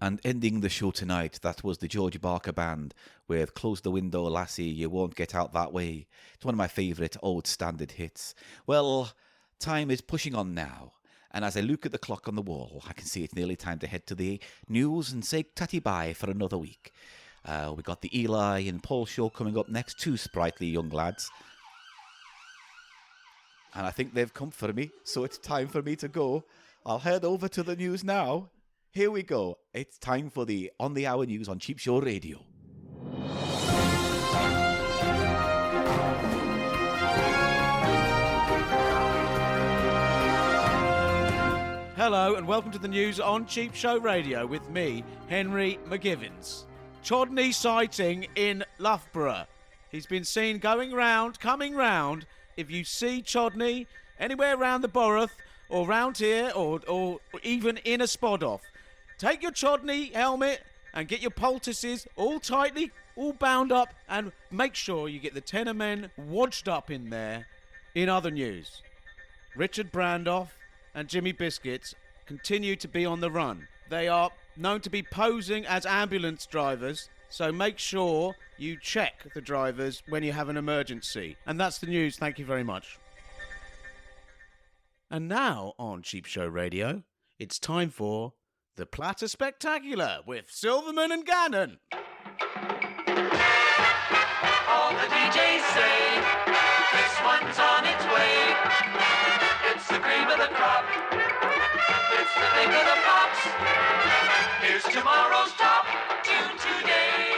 And ending the show tonight, that was the George Barker Band with Close the Window, Lassie, You Won't Get Out That Way. It's one of my favourite old standard hits. Well, time is pushing on now, and as I look at the clock on the wall, I can see it's nearly time to head to the news and say tatty bye for another week. We got the Eli and Paul show coming up next, two sprightly young lads. And I think they've come for me, so it's time for me to go. I'll head over to the news now. Here we go. It's time for the On the Hour news on Cheap Show Radio. Hello and welcome to the news on Cheap Show Radio with me, Henry McGivens. Chodney sighting in Loughborough. He's been seen coming round. If you see Chodney anywhere around the borough or round here or even in a spod off, take your Chodney helmet and get your poultices all bound up, and make sure you get the tenor men wadged up in there. In other news, Richard Brandoff and Jimmy Biscuits continue to be on the run. They are known to be posing as ambulance drivers, so make sure you check the drivers when you have an emergency. And that's the news. Thank you very much. And now on Cheap Show Radio, it's time for the Platter Spectacular with Silverman and Gannon. All the DJs say this one's on its way. It's the cream of the crop. It's the thing of the pops. Here's tomorrow's top tune today.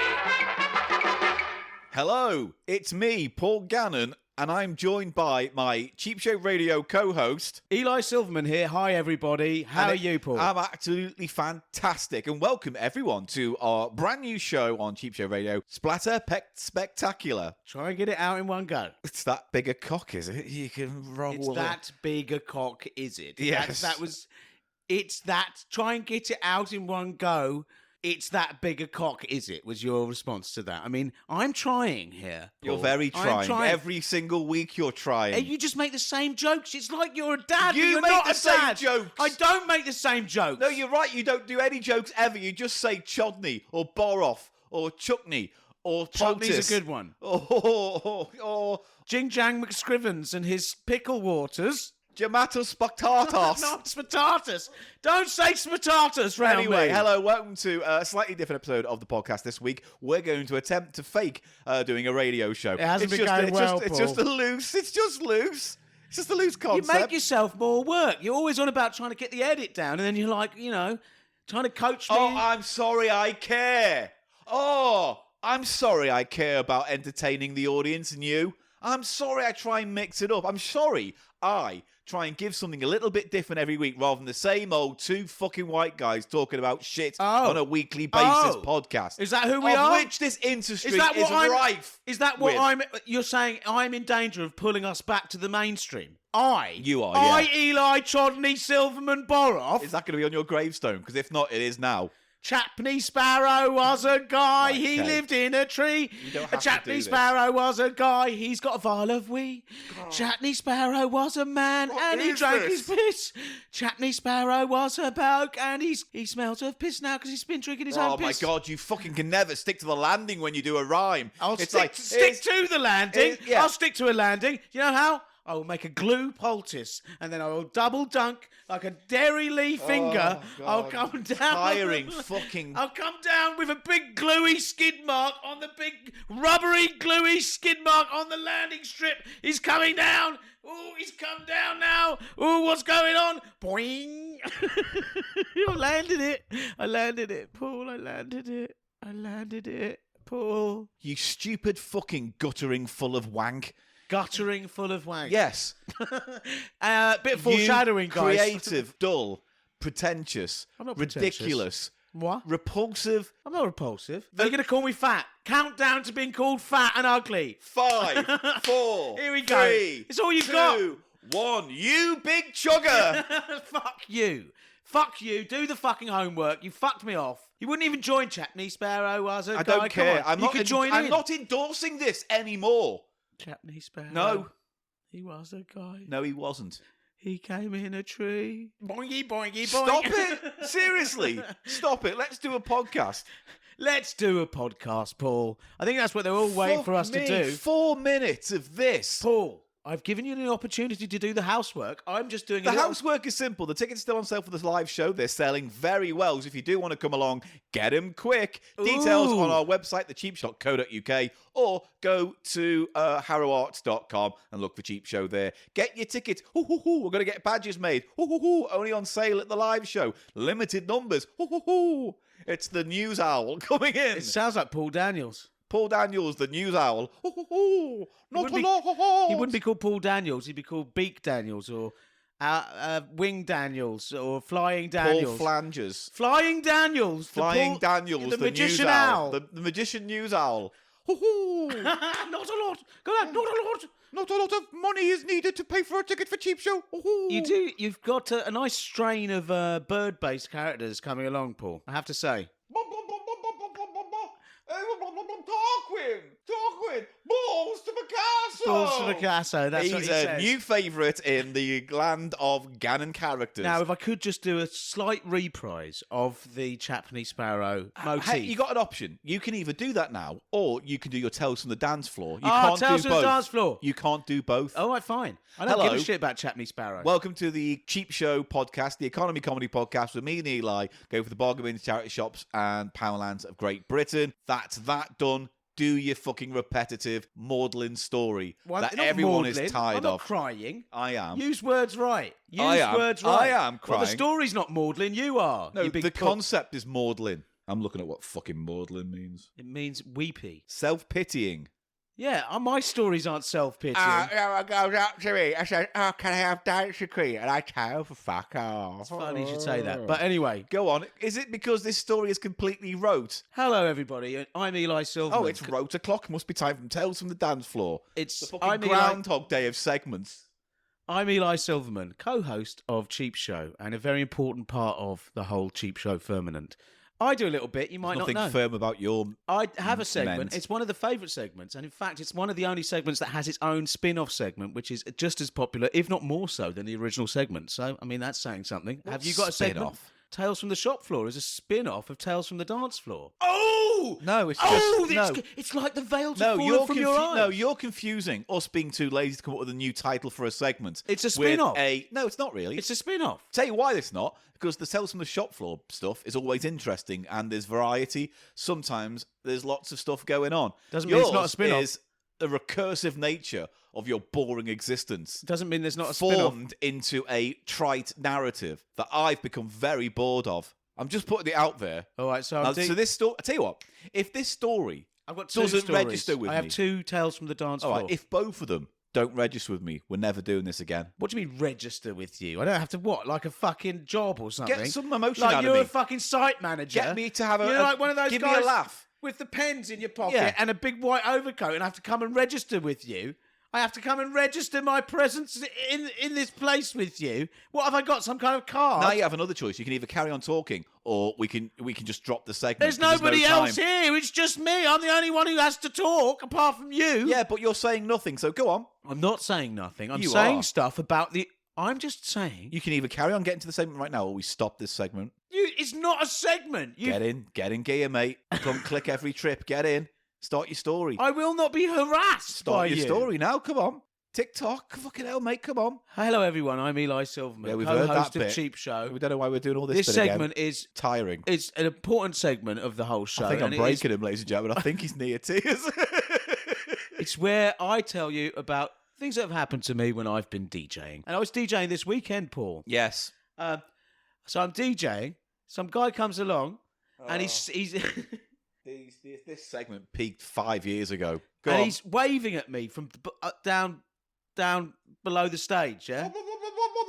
Hello, it's me, Paul Gannon, and I'm joined by my Cheap Show Radio co-host, Eli Silverman here. Hi, everybody. How are you, Paul? I'm absolutely fantastic, and welcome everyone to our brand new show on Cheap Show Radio, Platter Spectacular. Try and get it out in one go. It's that big a cock, is it? You can roll It's that big a cock, is it? Yes. It's that. Try and get it out in one go. It's that big a cock, is it? Was your response to that? I mean, I'm trying here. You're Paul. very I'm trying. Every single week you're trying. Hey, you just make the same jokes. It's like you're a dad. You but you're make not the a same dad. jokes. I don't make the same jokes. No, you're right. You don't do any jokes ever. You just say Chodney or Boroff or Chuckney or Chodney's Poultice. a good one. Or Jing Jang McScrivens and his pickle waters. Gematus Spectatus. Not Spatatus. Don't say Spatatus round Anyway, me. hello, welcome to a slightly different episode of the podcast this week. We're going to attempt to fake doing a radio show. It hasn't been going well, It's just a loose concept. You make yourself more work. You're always on about trying to get the edit down, and then you're like, trying to coach me. Oh, I'm sorry I care. Oh, I'm sorry I care about entertaining the audience and you. I'm sorry I try and mix it up. I'm sorry I try and give something a little bit different every week rather than the same old two fucking white guys talking about shit on a weekly basis podcast. Is that who we are? Of which this industry is rife. Is that what with. you're saying I'm in danger of pulling us back to the mainstream? You are, yeah. Eli Chodney Silverman Boroff. Is that going to be on your gravestone? Because if not, it is now. Chapney Sparrow was a guy, Right, he okay. lived in a tree. You don't A have to do Chapney this. Sparrow was a guy, he's got a vial of wee. Chapney Sparrow was a man What and he is drank this? his piss. Chapney Sparrow was a bloke and he smells of piss now because he's been drinking his own Oh my piss. God, you fucking can never stick to the landing when you do a rhyme. I'll It's stick like, to the landing. yeah. I'll stick to a landing. You know how? I will make a glue poultice and then I will double dunk like a Derry Lee finger. God. I'll come down. Tiring fucking... I'll come down with a big gluey skid mark on the big rubbery gluey skid mark on the landing strip. He's coming down. Oh, he's come down now. Oh, what's going on? Boing. I landed it, Paul. I landed it, Paul. You stupid fucking guttering full of wank. Guttering full of wank. Yes. Bit of foreshadowing, You guys. creative, dull, pretentious, I'm not pretentious. ridiculous, What? repulsive. I'm not repulsive. Are you going to call me fat? Countdown to being called fat and ugly. 5, 4, Here we go. 3, It's all you've 2, got. 1. You big chugger. Fuck you. Fuck you. Do the fucking homework. You fucked me off. You wouldn't even join Chapney Sparrow as a guy. I don't care. Come on. I'm not endorsing this anymore. Chapney Sparrow. No. He was a guy. No, he wasn't. He came in a tree. Boingy, boingy, boingy. Stop it. Seriously. Stop it. Let's do a podcast. Let's do a podcast, Paul. I think that's what they're all waiting for us to do. 4 minutes of this. Paul, I've given you the opportunity to do the housework. I'm just doing The housework is simple. The tickets are still on sale for this live show. They're selling very well. So if you do want to come along, get them quick. Details on our website, thecheapshot.co.uk, or go to harrowarts.com and look for Cheap Show there. Get your tickets. We're going to get badges made. Only on sale at the live show. Limited numbers. It's the news owl coming in. It sounds like Paul Daniels. Paul Daniels, the news owl. Not a He wouldn't be called Paul Daniels. He'd be called Beak Daniels or Wing Daniels or Flying Daniels. Paul Flangers. Flying Daniels. Flying Daniels, the magician news owl. The magician news owl. Not a lot. Go on, not a lot. Not a lot of money is needed to pay for a ticket for Cheap Show. You do. You've got a nice strain of bird-based characters coming along, Paul. I have to say. Tarquin, balls to Picasso. Balls to Picasso. That's what he He's a says. new favourite in the land of Ganon characters. Now, if I could just do a slight reprise of the Chapney Sparrow motif. Hey, you got an option. You can either do that now, or you can do your Tales from the Dance Floor. You Tales can't do from the both. Dance Floor. You can't do both. All right, fine. I don't give a shit about Chapney Sparrow. Welcome to the Cheap Show podcast, the economy comedy podcast with me and Eli. Go for the bargain bin charity shops and Powerlands of Great Britain. That's that done. Do your fucking repetitive maudlin story that not everyone maudlin. is tired I'm not of. crying. I am. Use words right. Words right. I am crying. Well, the story's not maudlin. You are. No, you big the pup. concept is maudlin. I'm looking at what fucking maudlin means. It means weepy. Self-pitying. Yeah, my stories aren't self-pitying. I goes up to me. I said, "Oh, can I have dance cream?" And I tell for fuck off. It's funny you should say that. But anyway. Go on. Is it because this story is completely rote? Hello, everybody. I'm Eli Silverman. Oh, it's rote o'clock. Must be time from Tales from the Dance Floor. It's the fucking Groundhog Day of segments. I'm Eli Silverman, co-host of Cheap Show, and a very important part of the whole Cheap Show firmament. I do a little bit, you might Nothing not know. firm about your I have a segment. meant. It's one of the favourite segments, and in fact, it's one of the only segments that has its own spin-off segment, which is just as popular, if not more so, than the original segment. So, I mean, that's saying something. Have you got a segment? spin-off? Tales from the Shop Floor is a spin-off of Tales from the Dance Floor. No, it's just no. It's like the veil to No, fallen from your eyes. No, you're confusing us being too lazy to come up with a new title for a segment. It's a with spin-off. No, it's not really. It's a spin-off. Tell you why it's not. Because the Tales from the Shop Floor stuff is always interesting and there's variety. Sometimes there's lots of stuff going on. Doesn't mean it's not a spin-off. Yours is the recursive nature of your boring existence. Doesn't mean there's not a spin-off. Formed into a trite narrative that I've become very bored of. I'm just putting it out there. All right, so So this story, I tell you what, if this story I've got two doesn't stories. register with I have me, two Tales from the Dance all Floor. right, if both of them don't register with me, we're never doing this again. What do you mean register with you? I don't have to what? Like a fucking job or something? Get some emotion like out you're of a me. fucking site manager. Get me to have a, You're like one of those give guys me a laugh. with the pens in your pocket Yeah. and a big white overcoat, and I have to come and register with you. I have to come and register my presence in this place with you. What have I got? Some kind of card? Now you have another choice. You can either carry on talking, or we can just drop the segment. There's 'cause nobody no time. else here. It's just me. I'm the only one who has to talk, apart from you. Yeah, but you're saying nothing. So go on. I'm not saying nothing. I'm You saying are. stuff about the. I'm just saying. You can either carry on getting to the segment right now, or we stop this segment. It's not a segment. Get in gear, mate. Don't click every trip. Get in. Start your story. I will not be harassed by Start your you. story now. Come on. TikTok. Fucking hell, mate. Come on. Hello, everyone. I'm Eli Silverman, Yeah, we've heard co-host that of bit. Cheap Show. We don't know why we're doing all this. This bit segment again. is Tiring. it's an important segment of the whole show. I think I'm and breaking him, ladies and gentlemen. I think he's near tears. It's where I tell you about things that have happened to me when I've been DJing. And I was DJing this weekend, Paul. Yes. So I'm DJing. Some guy comes along, and he's This segment peaked 5 years ago. Go and on. he's waving at me from down below the stage. Yeah,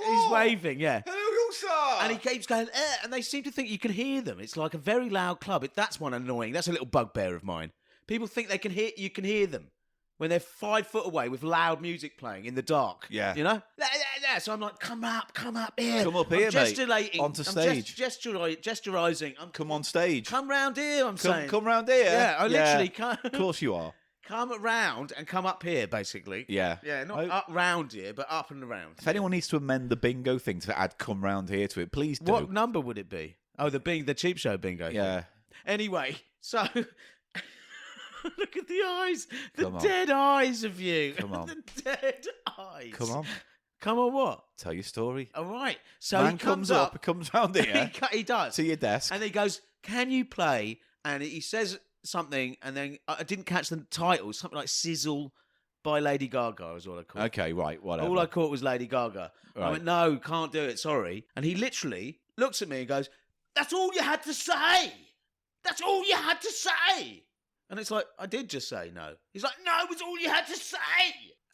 he's waving. Yeah. Hello, sir. And he keeps going, and they seem to think you can hear them. It's like a very loud club. That's one annoying. That's a little bugbear of mine. People think you can hear them when they're 5 foot away with loud music playing in the dark. Yeah. You know? Yeah, so I'm like, come up here. Come up here, I'm mate. gesticulating. Onto I'm stage. gesturising. Come on stage. Come round here, I'm saying. Come round here. Yeah, I literally come. Of course you are. Come around and come up here, basically. Yeah. Yeah, not up round here, but up and around. If anyone needs to amend the bingo thing to add come round here to it, please do. What number would it be? Oh, the Cheap Show bingo. Yeah. Anyway, so look at the eyes, the Come on. dead eyes of you. Come on. The dead eyes. Come on. Come on, what? Tell your story. All right. So Man he comes comes round here he does. to your desk. And he goes, "Can you play?" And he says something, and then I didn't catch the title. Something like "Sizzle" by Lady Gaga is what I called. Okay, right, whatever. All I caught was Lady Gaga. I Right. went, "No, can't do it. Sorry." And he literally looks at me and goes, "That's all you had to say. That's all you had to say." And it's like, I did just say no. He's like, "No, it's all you had to say."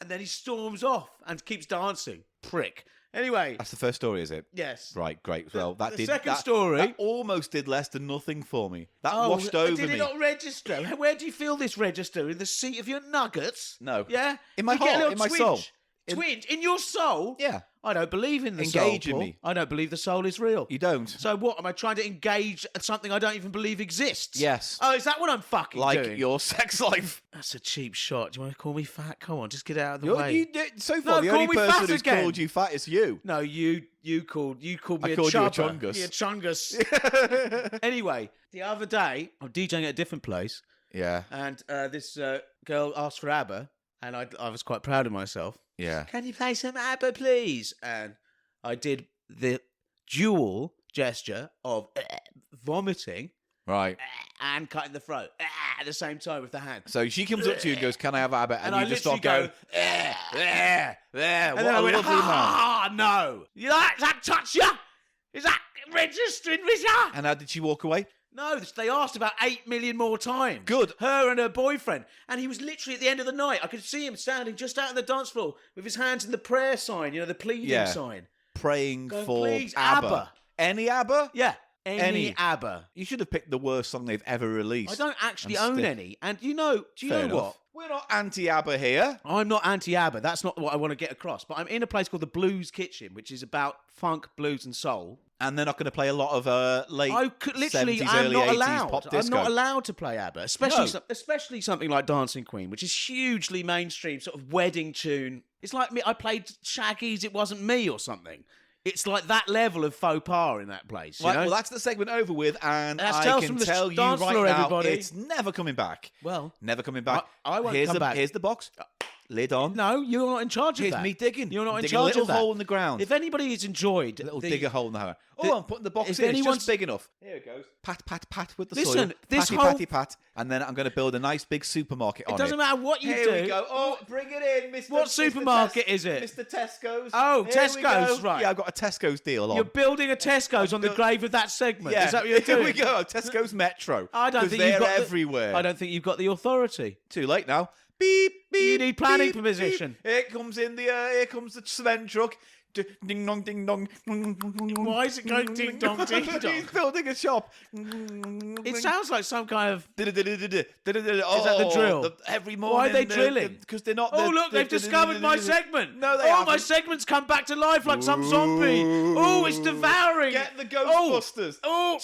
And then he storms off and keeps dancing. Prick. Anyway. That's the first story, is it? Yes. Right, great. Well, that the did second that, story- That almost did less than nothing for me. That Oh, washed over did me. it not register? Where do you feel this register? In the seat of your nuggets? No. Yeah? In my You get a heart, little in my twinge. soul. Twinge? In your soul? Yeah. I don't believe in the Engage soul, in Paul. me. I don't believe the soul is real. You don't. So what? Am I trying to engage at something I don't even believe exists? Yes. Oh, is that what I'm fucking Like doing? your sex life. That's a cheap shot. Do you want to call me fat? Come on, just get out of the You're, way. you, so far, No, the call only me person fat who's again. called you fat is you. No, you called me I a called you a chubber. chungus. You're a chungus. Anyway, the other day, I'm DJing at a different place, Yeah. and this girl asked for ABBA, and I was quite proud of myself. Yeah. Can you play some ABBA, please? And I did the dual gesture of vomiting Right. and cutting the throat at the same time with the hand. So she comes up to you and goes, "Can I have ABBA?" And I you just literally start going, And What then I a went, lovely man. "Ah, no. You like that touch you? Is that registering with you?" And how did she walk away? No, they asked about 8 million more times. Good. Her and her boyfriend. And he was literally at the end of the night. I could see him standing just out on the dance floor with his hands in the prayer sign, the pleading Yeah. sign. Praying Going, for "Please, ABBA. ABBA." Any ABBA? Yeah. Any. ABBA. You should have picked the worst song they've ever released. I don't actually And own stick- any. And do you know Fair enough. what? We're not anti-ABBA here. I'm not anti-ABBA. That's not what I want to get across. But I'm in a place called the Blues Kitchen, which is about funk, blues, and soul. And they're not going to play a lot of late I could literally, 70s, I'm early not 80s allowed. pop I'm disco. not allowed to play ABBA, especially No. especially something like Dancing Queen, which is hugely mainstream, sort of wedding tune. It's like me. I played Shaggy's "It Wasn't Me" or something. It's like that level of faux pas in that place. You Right, know? well, that's the segment over with, and That's I tales can from the tell you dance right floor, now, everybody. it's never coming back. Well, Never coming back. I won't here's come the, back. Here's the box. Lid on. no, you're not in charge of Here's that. me digging. You're not in Digging charge a little of that. hole in the ground. If anybody has enjoyed A little the, digger hole in the hammer. the- Oh, I'm putting the box if in. It's anyone's- just big enough. Here it goes. Pat, pat, pat with the Listen, soil. this Patty, whole- patty, pat. And then I'm going to build a nice big supermarket on it. it doesn't matter what you Here do. we go. Oh, bring it in, Mr. What Mr. supermarket is it? Mr. Tesco's. Oh, Here Tesco's, we go. right. Yeah, I've got a Tesco's deal on. You're building a Tesco's on the built- grave of that segment. Yeah, Is that what you're doing? Here we go. Tesco's Metro. I don't 'Cause think they're you've got the- everywhere. I don't think you've got the authority. Too late now. Beep, beep. You need planning beep, permission. beep. Here comes here comes the cement truck. Ding dong, ding dong. Why is it going ding dong, ding dong? He's building a shop. It sounds like some kind of. Is that the drill? Every morning. Why are they drilling? Because they're not. Oh, look, they've discovered my segment. No, they Oh, haven't. my segment's come back to life like some zombie. Oh, it's devouring. Get the Ghostbusters. Oh.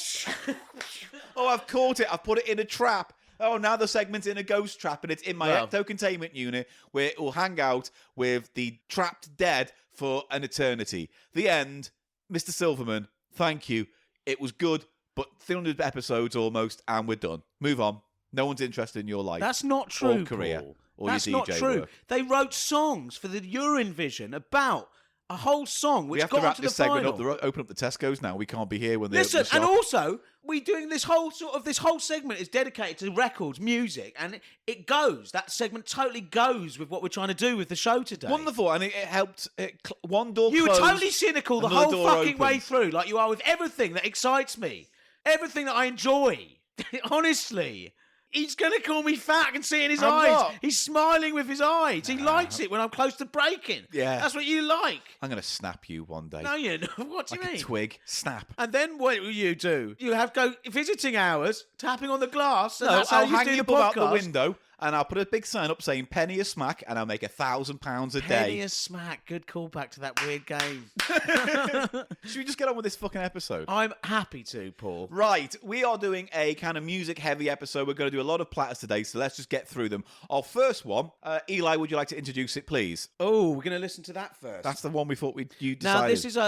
Oh, I've caught it. I've put it in a trap. Oh, now the segment's in a ghost trap and it's in my Well. ecto-containment unit where it will hang out with the trapped dead for an eternity. The end. Mr. Silverman, thank you. It was good, but 300 episodes almost, and we're done. Move on. No one's interested in your life. That's not true, Or career. Paul. Or That's your not DJ true. work. They wrote songs for the Eurovision about a whole song which We have got to wrap onto the this segment final. up. Open up the Tesco's now. We can't be here when they Listen, open the and shop. also we doing this whole segment is dedicated to records, music, and it goes. That segment totally goes with what we're trying to do with the show today. Wonderful, and it helped. One door You were closed. totally cynical the another whole door fucking way opened. through, like you are with everything that excites me, everything that I enjoy. Honestly. He's going to call me fat. I can see it in his I'm eyes. not. He's smiling with his eyes. He likes it when I'm close to breaking. Yeah. That's what you like. I'm going to snap you one day. No, you know. What do like you a mean? twig. Snap. And then what will you do? You have go visiting hours, tapping on the glass. And No, that's how I'll you hang do you the above out podcast. the window and I'll put a big sign up saying penny a smack, and I'll make £1,000 a Penny day. a smack. Good callback to that weird game. Should we just get on with this fucking episode? I'm happy to, Paul. Right, we are doing a kind of music-heavy episode. We're going to do a lot of platters today, so let's just get through them. Our first one, Eli, would you like to introduce it, please? Oh, we're going to listen to that first. That's the one we thought you decided. Now, this is,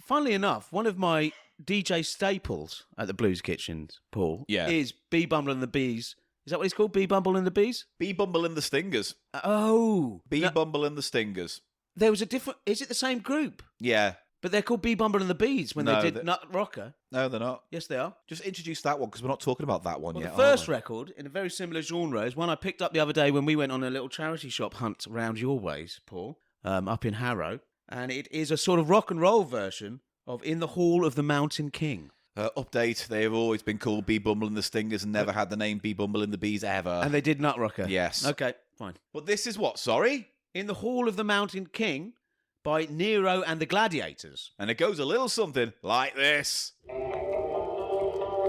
funnily enough, one of my DJ staples at the Blues Kitchens, Paul, is Bee Bumble and the Bees. Is that what it's called? Bee Bumble and the Bees? Bee Bumble and the Stingers. Oh. Bee Bumble and the Stingers. There was a different... Is it the same group? Yeah. But they're called Bee Bumble and the Bees when they did Nut Rocker. No, they're not. Yes, they are. Just introduce that one, because we're not talking about that one yet. The first record, in a very similar genre, is one I picked up the other day when we went on a little charity shop hunt round your ways, Paul, up in Harrow. And it is a sort of rock and roll version of In the Hall of the Mountain King. Update, they have always been called Bee Bumble and the Stingers and never had the name Bee Bumble and the Bees ever. And they did Nut Rocker? Yes. Okay, fine. But this is what, sorry? In the Hall of the Mountain King by Nero and the Gladiators. And it goes a little something like this.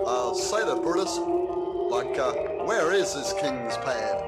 I'll say that, Brutus. Like, where is this king's pad?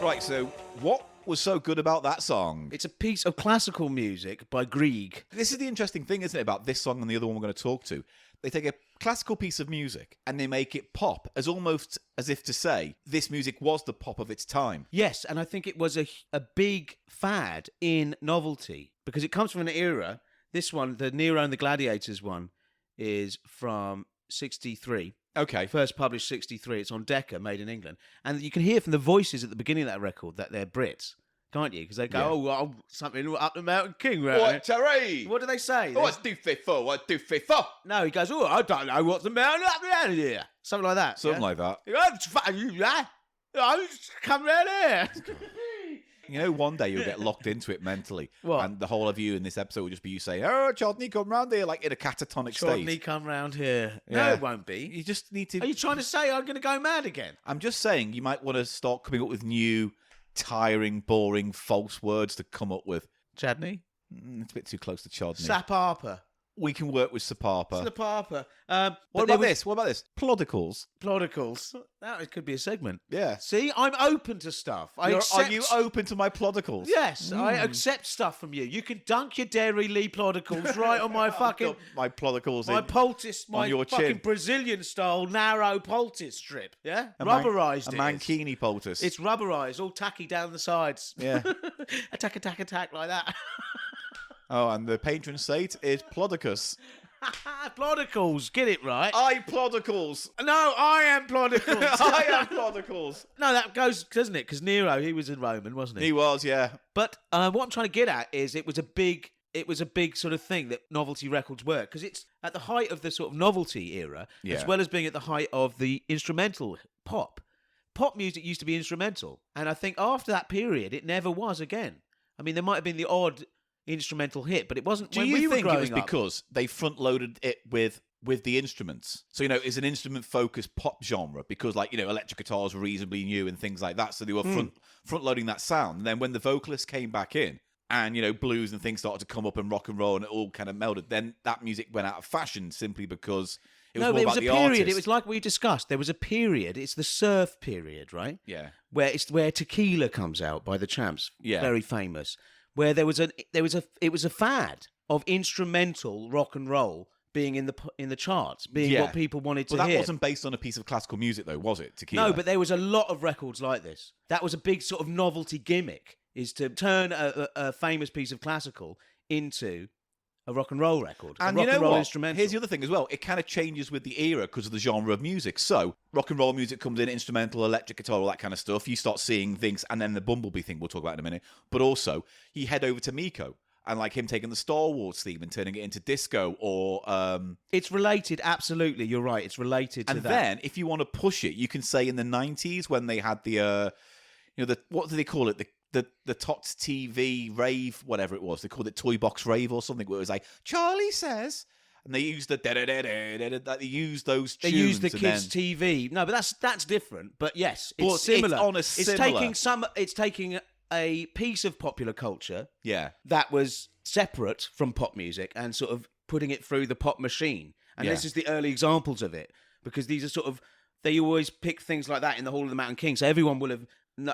Right, so what was so good about that song? It's a piece of classical music by Grieg. This is the interesting thing, isn't it, about this song and the other one we're going to talk to. They take a classical piece of music and they make it pop, as almost as if to say, this music was the pop of its time. Yes, and I think it was a big fad in novelty, because it comes from an era. This one, the Nero and the Gladiators one, is from 63. Okay. First published 63. It's on Decca, made in England. And you can hear from the voices at the beginning of that record that they're Brits, can't you? Because they go, Yeah. oh, well, something up the Mountain King, right? What, Terry? What do they say? What's do for? What do for? No, he goes, oh, I don't know what's the mountain up there here. Something like that. Something yeah? like that. He goes, "It's fine, you, yeah? Oh, just come round here. You know, one day you'll get locked into it mentally. What? And the whole of you in this episode will just be you saying, oh, Chodney, come round here, like in a catatonic Chodney, state. come round here. Yeah. No, it won't be. You just need to... Are you trying to say I'm going to go mad again? I'm just saying you might want to start coming up with new, tiring, boring, false words to come up with. Chadney? It's a bit too close to Chodney. Sapapa. We can work with Sapapa. Sapapa. What about this? What about this? Plodicals. Plodicals. That could be a segment. Yeah. See, I'm open to stuff. Are you open to my plodicals? Yes, I accept stuff from you. You can dunk your Dairy Lee plodicals right on my fucking... My plodicals My in, poultice, my on your fucking chin. Brazilian-style narrow poultice strip. Yeah? Rubberised A it is. mankini poultice. It's rubberised, all tacky down the sides. Yeah. attack, like that. Oh, and the patron saint is Plodicus. Plodicals, get it right. I Plodicals. No, I am Plodicals. I am Plodicals. No, that goes, doesn't it? Because Nero, he was in Roman, wasn't he? He was, yeah. But what I'm trying to get at is it was a big sort of thing that novelty records were, because it's at the height of the sort of novelty era, Yeah. as well as being at the height of the instrumental pop. Pop music used to be instrumental, and I think after that period, it never was again. I mean, there might have been the odd instrumental hit, but it wasn't. Do when you we were think it was growing up. because they front-loaded it with the instruments? So, it's an instrument-focused pop genre because, electric guitars were reasonably new and things like that, so they were front-loading that sound. And then when the vocalists came back in and, blues and things started to come up and rock and roll and it all kind of melded, then that music went out of fashion simply because it was more it was about a the period. artist. It was like we discussed. There was a period. It's the surf period, right? Yeah. Where Tequila comes out by the Champs. Yeah. Very famous. Where it was a fad of instrumental rock and roll being in the charts, being what people wanted to Well, that hear. wasn't based on a piece of classical music, though, was it? Tequila. No, but there was a lot of records like this. That was a big sort of novelty gimmick, is to turn a famous piece of classical into a rock and roll record. And a rock you know and roll what? instrumental. Here's the other thing as well. It kind of changes with the era because of the genre of music. So rock and roll music comes in, instrumental, electric guitar, all that kind of stuff. You start seeing things, and then the Bumblebee thing we'll talk about in a minute. But also, you head over to Miko. And like him taking the Star Wars theme and turning it into disco, or it's related. Absolutely, you're right. It's related to and that. then if you want to push it, you can say in the 90s when they had the what do they call it, the Tots TV rave, whatever it was, they called it Toy Box Rave or something, where it was like Charlie says, and they used the they used those tunes. They used the and kids' then, TV. No, but that's different. But yes, it's But similar. it's on a similar- It's taking a piece of popular culture yeah. that was separate from pop music and sort of putting it through the pop machine. And Yeah. this is the early examples of it, because these are sort of, they always pick things like that in the Hall of the Mountain King. So everyone will have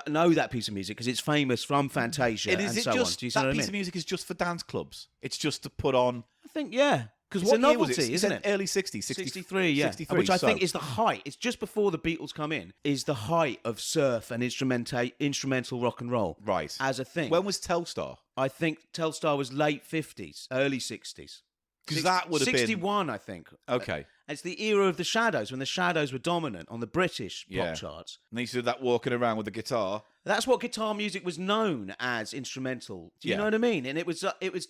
know that piece of music because it's famous from Fantasia And and is it so on. just Do you see that what I piece mean? of music is just for dance clubs? It's just to put on. I think, yeah. Because It's what a year was novelty, it? isn't It's it? Early 60s, 63, yeah. 63, Which I so- think is the height. It's just before the Beatles come in, is the height of surf and instrumental rock and roll. Right. As a thing. When was Telstar? I think Telstar was late 50s, early 60s. Because that would have been 61, I think. okay. It's the era of the Shadows, when the Shadows were dominant on the British Yeah. pop charts. And they used to do that walking around with the guitar. That's what guitar music was known as, instrumental. Do you Yeah. know what I mean? And it was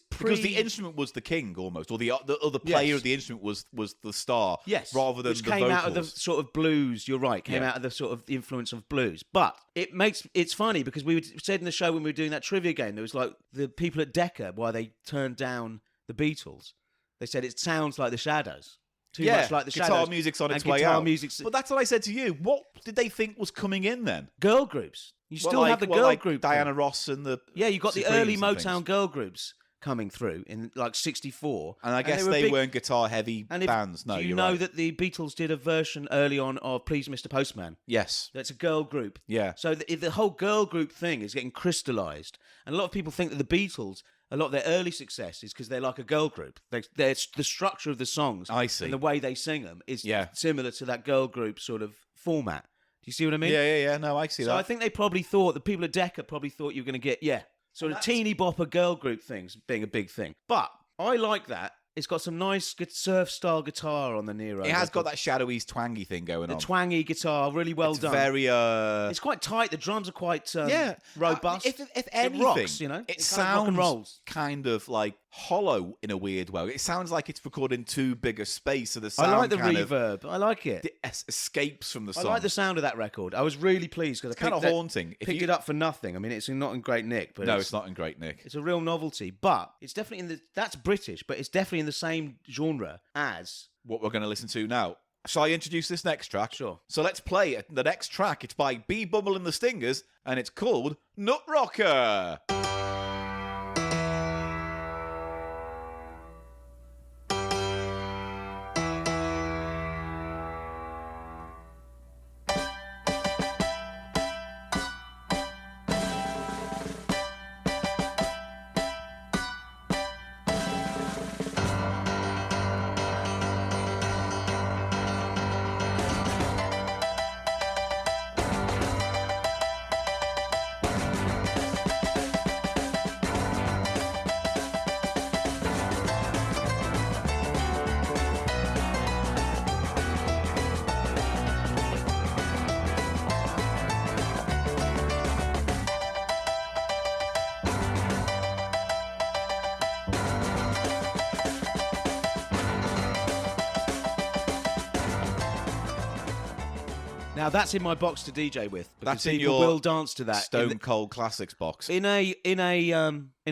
Because the instrument was the king almost, or the other player Yes. of the instrument was the star. Yes, Rather than which the came vocals. out of the sort of blues. You're right, came Yeah. out of the sort of the influence of blues. But it's funny because said in the show when we were doing that trivia game, there was like the people at Decca, why they turned down the Beatles. They said it sounds like the Shadows. Too much like the guitar Shadows. music's on And its way guitar out. music's But that's what I said to you. What did they think was coming in then? girl groups. You still have the girl like group. Diana thing. Ross and the Yeah, you got the Supremes early and Motown things. girl groups coming through in like 64. And I guess were they big- weren't guitar heavy and if- bands. No, do you you're know right. that the Beatles did a version early on of Please Mr. Postman? Yes. That's a girl group. Yeah. So the whole girl group thing is getting crystallized. And a lot of people think that the Beatles, a lot of their early success is because they're like a girl group. The structure of the songs I see. and the way they sing them is Yeah. similar to that girl group sort of format. Do you see what I mean? Yeah. No, I see So that. I think they probably thought, the people at Decca probably thought you were going to get, sort of teeny bopper girl group things being a big thing. But I like that. It's got some nice surf style guitar on the Nero. it has record. got that shadowy, twangy thing going the on. twangy guitar, really well it's done. very It's quite tight. The drums are quite robust. If anything, it rocks, you know. it kind of rock sounds and rolls. kind of like hollow in a weird way. It sounds like it's recorded in too big a space, so the sound I like the kind of reverb. I like it. escapes from the I song. like the sound of that record. I was really pleased because I kind of picked haunting. If picked you- it up for nothing. I mean, it's not in great nick, but No, it's not in great nick. It's a real novelty, but it's definitely that's British, but it's definitely in the same genre as. What we're going to listen to now. Shall I introduce this next track? Sure. So let's play it. The next track. It's by B Bubble and the Stingers, and it's called Nut Rocker. Now that's in my box to DJ with. Because That's in people your will dance to that Stone Cold Classics box. in a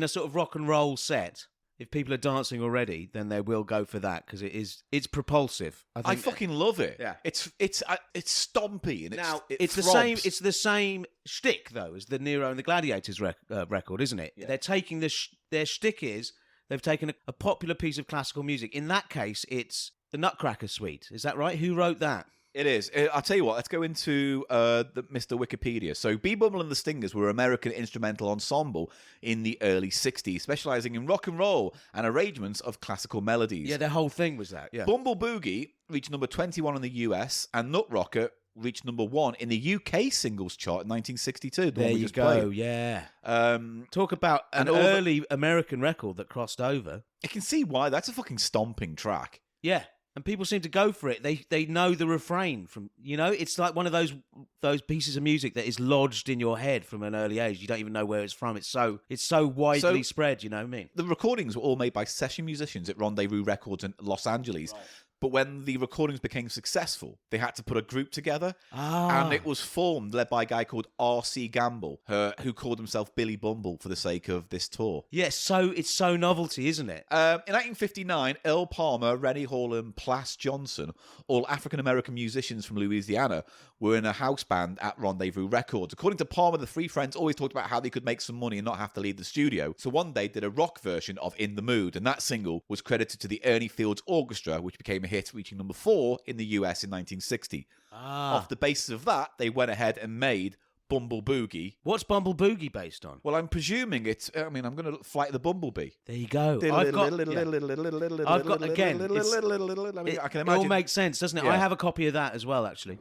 sort of rock and roll set. If people are dancing already, then they will go for that because it's propulsive. I fucking love it. Yeah. It's stompy and Now it's the same. It's the same shtick though as the Nero and the Gladiators record, isn't it? They're taking their shtick is they've taken a popular piece of classical music. In that case, it's the Nutcracker Suite. Is that right? Who wrote that? It is. I'll tell you what. Let's go into Mr. Wikipedia. So, B Bubble and the Stingers were an American instrumental ensemble in the early '60s, specializing in rock and roll and arrangements of classical melodies. Yeah, their whole thing was that. Yeah. Bumble Boogie reached number 21 in the US, and Nut Rocker reached number 1 in the UK singles chart in 1962. The There one we you just go. played. Yeah. Um, Talk about an and all the- early American record that crossed over. I can see why. That's a fucking stomping track. Yeah. And people seem to go for it. They know the refrain from, it's like one of those pieces of music that is lodged in your head from an early age. You don't even know where it's from. It's so widely spread, you know what I mean? The recordings were all made by session musicians at Rendezvous Records in Los Angeles. Right. But when the recordings became successful, they had to put a group together. And it was formed, led by a guy called R.C. Gamble, who called himself Billy Bumble for the sake of this tour. Yes, so it's so novelty, isn't it? In 1959, Earl Palmer, Rennie Hall, and Plas Johnson, all African-American musicians from Louisiana, were in a house band at Rendezvous Records. According to Palmer, the three friends always talked about how they could make some money and not have to leave the studio. So one day did a rock version of In the Mood, and that single was credited to the Ernie Fields Orchestra, which became a hit, reaching number 4 in the US in 1960. Off the basis of that, they went ahead and made Bumble Boogie. What's Bumble Boogie based on? Well, I'm presuming it's, I'm going to flight the Bumblebee. There you go. I've got, again, I can imagine. It all makes sense, doesn't it? Yeah. I have a copy of that as well, actually.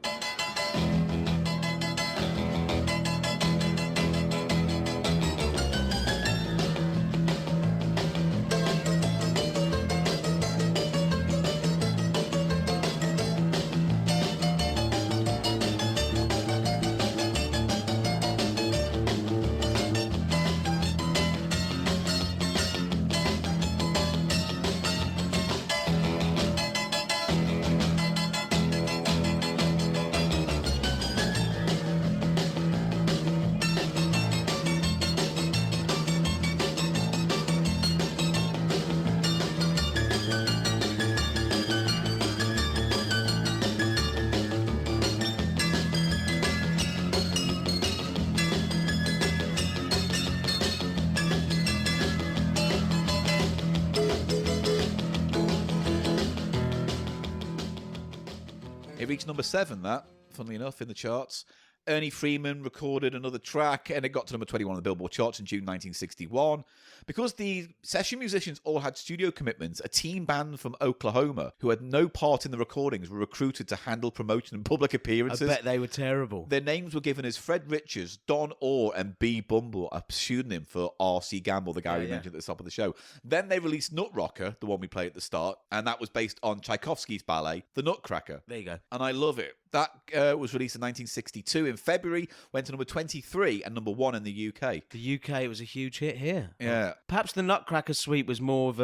It reached number 7, that, funnily enough, in the charts. Ernie Freeman recorded another track, and it got to number 21 on the Billboard charts in June 1961. Because the session musicians all had studio commitments, a teen band from Oklahoma who had no part in the recordings were recruited to handle promotion and public appearances. I bet they were terrible. Their names were given as Fred Richards, Don Orr, and B. Bumble, a pseudonym for R.C. Gamble, the guy we mentioned at the top of the show. Then they released Nutrocker, the one we played at the start, and that was based on Tchaikovsky's ballet, The Nutcracker. There you go. And I love it. That was released in 1962. In February, went to number 23 and number 1 in the UK. The UK was a huge hit here. Yeah. Perhaps the Nutcracker Suite was more of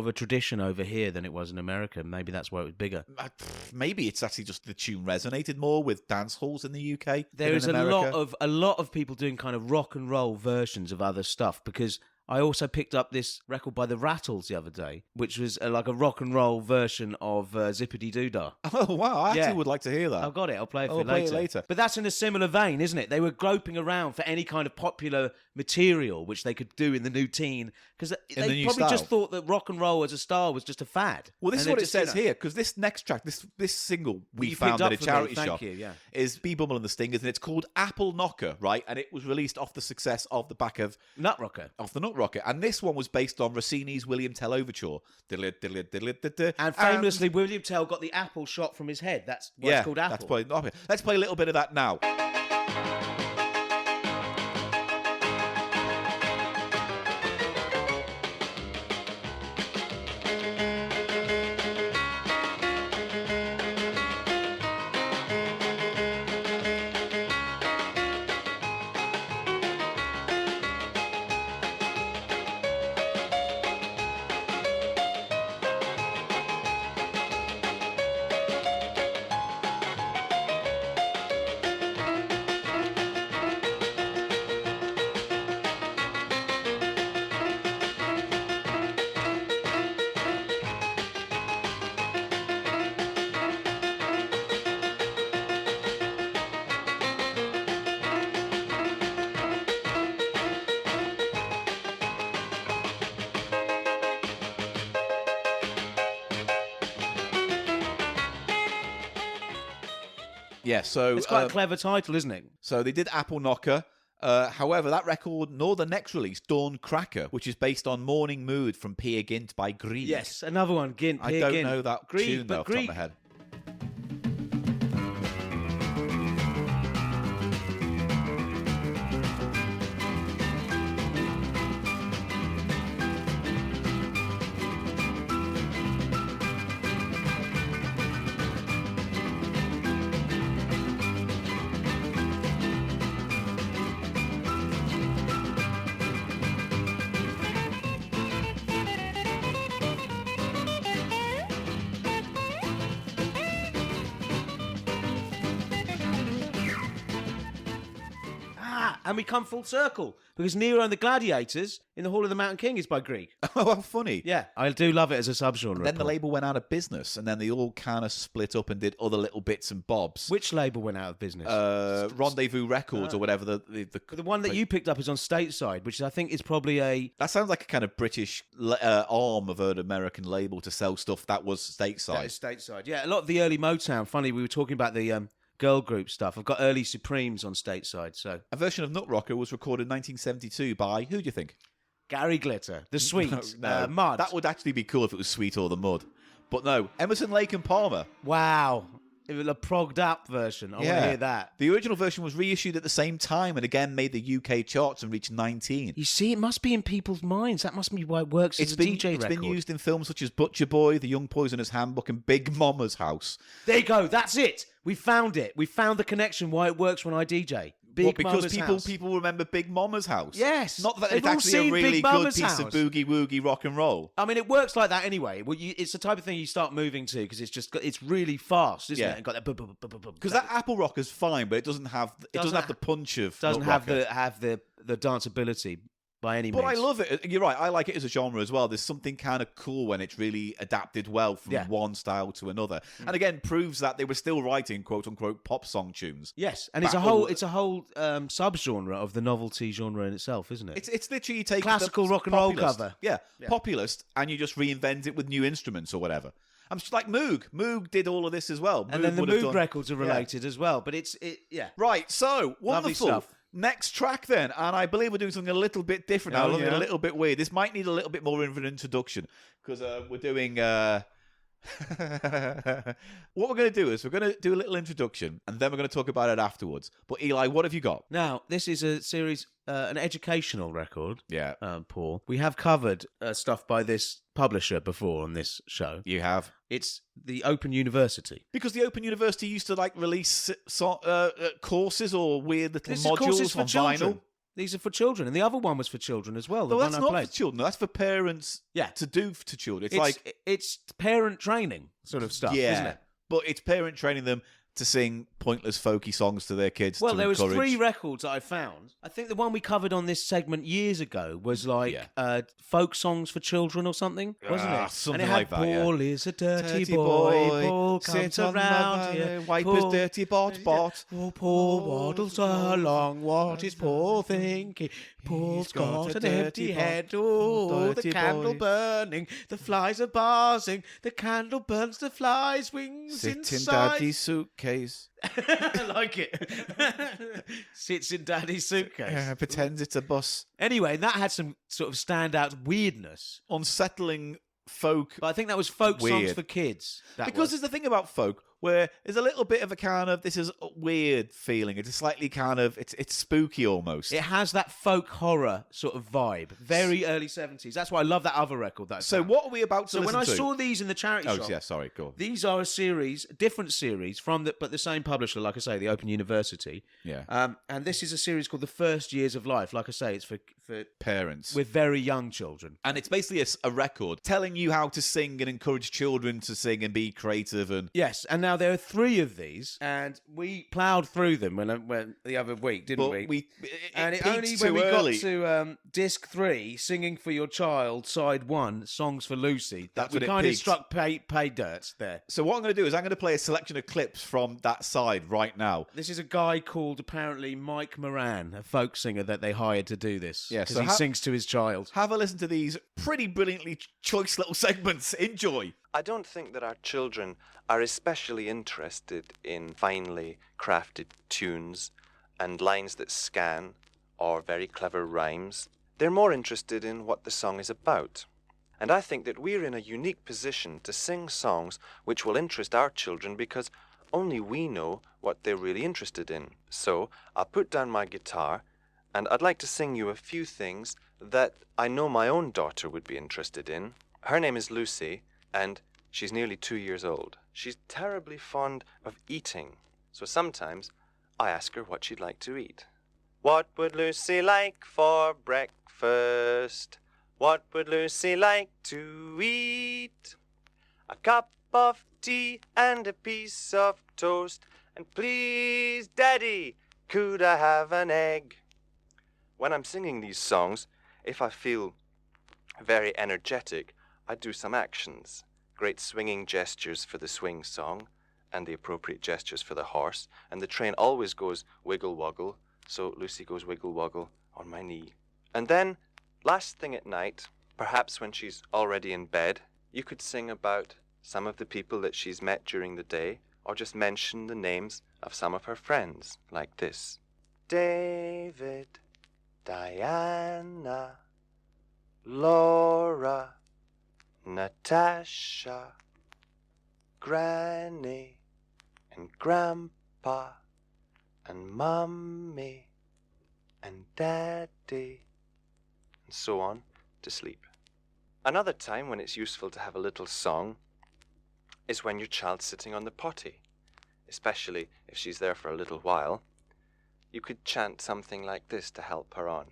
a tradition over here than it was in America. Maybe that's why it was bigger. Maybe it's actually just the tune resonated more with dance halls in the UK. There is in a America. lot of people doing kind of rock and roll versions of other stuff, because I also picked up this record by the Rattles the other day, which was like a rock and roll version of Zippity Doo Dah. Oh, wow. I actually would like to hear that. I've got it. I'll play it for I'll you play later. it later. But that's in a similar vein, isn't it? They were groping around for any kind of popular material which they could do in the new teen, because they new probably style. just thought that rock and roll as a style was just a fad. Well, this And is what they it just, says here, because this next track, this single we You found picked at up a for me, charity thank shop you, yeah. is B. Bumble and the Stingers, and it's called Apple Knocker, right? And it was released off the success of the back of Nutrocker. off the Nutrocker. And this one was based on Rossini's William Tell Overture. And famously, William Tell got the apple shot from his head. That's why it's called Apple. That's probably, let's play a little bit of that now. Yeah, so It's quite a clever title, isn't it? So they did Apple Knocker. However, that record, nor the next release, Dawn Cracker, which is based on Morning Mood from Peer Gynt by Grieg. Yes, another one. Gint, I Peer don't Gynt. know that Grieg, tune though but off the top of Grieg. my head. And we come full circle because Nero and the Gladiators in the Hall of the Mountain King is by Grieg. Oh, how funny. Yeah, I do love it as a subgenre. And then the Paul. label went out of business, and then they all kind of split up and did other little bits and bobs. Which label went out of business? Rendezvous Records or whatever. The one that you picked up is on Stateside, which I think is probably a... That sounds like a kind of British arm of an American label to sell stuff that was stateside. That is Stateside. Yeah, a lot of the early Motown. Funny, we were talking about the girl group stuff. I've got early Supremes on Stateside, so... A version of Nut Rocker was recorded in 1972 by, who do you think? Gary Glitter, The Sweet, No. Mud. That would actually be cool if it was Sweet or The Mud. But no, Emerson, Lake and Palmer. Wow. It was a progged up version. I want to hear that. The original version was reissued at the same time and again made the UK charts and reached 19. You see, it must be in people's minds. That must be why it works as a DJ It's record. been used in films such as Butcher Boy, The Young Poisoner's Handbook, and Big Mama's House. There you go. That's it. We found it. We found the connection why it works when I DJ. Because Mama's people remember Big Mama's House. Yes. Not that They've it's all actually a seen really Big good Mama's piece of House. boogie woogie rock and roll. I mean, it works like that anyway. Well, it's the type of thing you start moving to because it's really fast, isn't Yeah. it? And got that Because that Apple Rock is fine, but it doesn't have the punch of doesn't Nut have Rocker. the danceability by any But means. I love it. You're right. I like it as a genre as well. There's something kind of cool when it's really adapted well from one style to another. And again, proves that they were still writing quote unquote pop song tunes. Yes, and it's a whole subgenre of the novelty genre in itself, isn't it? It's literally you take Classical the rock and roll populist- cover. Yeah, populist, and you just reinvent it with new instruments or whatever. I'm just like Moog. Moog did all of this as well. and then the would have Moog done- records are related as well. But yeah. Right, so Lovely wonderful. stuff. Next track then, and I believe we're doing something a little bit different now, Oh, something yeah. a little bit weird. This might need a little bit more of an introduction because we're doing. What we're going to do is we're going to do a little introduction, and then we're going to talk about it afterwards. But Eli, what have you got? Now, this is a series, an educational record. Yeah, Paul. We have covered stuff by this publisher before on this show. you have. It's the Open University. Because the Open University used to like release courses or weird little This is courses modules for on children. vinyl. These are for children, and the other one was for children as well. The No, one that's I not played. for children. That's for parents. Yeah. To do to children. It's it's parent training sort of stuff, yeah, isn't it? but it's parent training them to sing pointless folky songs to their kids. Well, to there was encourage. 3 records that I found. I think the one we covered on this segment years ago was like Yeah. folk songs for children or something, wasn't it? Something and it had like that, yeah. Paul is a dirty boy, Paul comes sit on around my here, wipe Paul, his dirty bot. Oh, Paul waddles along, what is Paul thinking? Paul's got an empty head, oh, the dirty candle boy. burning, the flies are buzzing, the candle burns the flies' wings Sit in inside. daddy's suitcase. I like it. Sits in daddy's suitcase. Pretends it's a bus. Anyway, that had some sort of standout weirdness. Unsettling folk. But I think that was folk songs Weird. for kids. That Because was. there's the thing about folk where there's a little bit of a kind of this is a weird feeling. It's a slightly kind of it's spooky almost. It has that folk horror sort of vibe. Very early 70s. That's why I love that other record. That I So found. what are we about to So when listen I to? saw these in the charity Oh shop, yeah, sorry, go on. these are a different series from but the same publisher, like I say, the Open University. Yeah. And this is a series called The First Years of Life. Like I say, it's for Parents. with very young children. And it's basically a record telling you how to sing and encourage children to sing and be creative and Yes, and now there are 3 of these, and we ploughed through them when the other week, didn't but we? And it peaked only too when we early. got to disc 3, Singing for Your Child, side 1, Songs for Lucy, That's we when it kind of peaked. struck pay dirt there. So what I'm going to do is I'm going to play a selection of clips from that side right now. This is a guy called apparently Mike Moran, a folk singer that they hired to do this. Yeah, because so he ha- sings to his child. Have a listen to these pretty brilliantly choice little segments. Enjoy. I don't think that our children are especially interested in finely crafted tunes and lines that scan or very clever rhymes. They're more interested in what the song is about. And I think that we're in a unique position to sing songs which will interest our children because only we know what they're really interested in. So I'll put down my guitar and I'd like to sing you a few things that I know my own daughter would be interested in. Her name is Lucy, and she's nearly 2 years old. She's terribly fond of eating, so sometimes I ask her what she'd like to eat. What would Lucy like for breakfast? What would Lucy like to eat? A cup of tea and a piece of toast. And please, Daddy, could I have an egg? when I'm singing these songs, if I feel very energetic, I do some actions. Great swinging gestures for the swing song, and the appropriate gestures for the horse. And the train always goes wiggle woggle, so Lucy goes wiggle woggle on my knee. And then, last thing at night, perhaps when she's already in bed, you could sing about some of the people that she's met during the day, or just mention the names of some of her friends, like this. David, Diana, Laura, Natasha, Granny, and Grandpa, and Mummy, and Daddy, and so on to sleep. Another time when it's useful to have a little song is when your child's sitting on the potty, especially if she's there for a little while. You could chant something like this to help her on.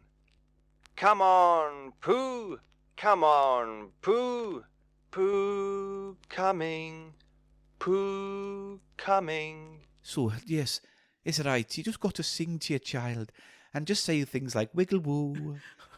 Come on, Pooh! Come on, Pooh! Pooh coming, Pooh coming. So, yes, it's right. You just got to sing to your child and just say things like wiggle woo,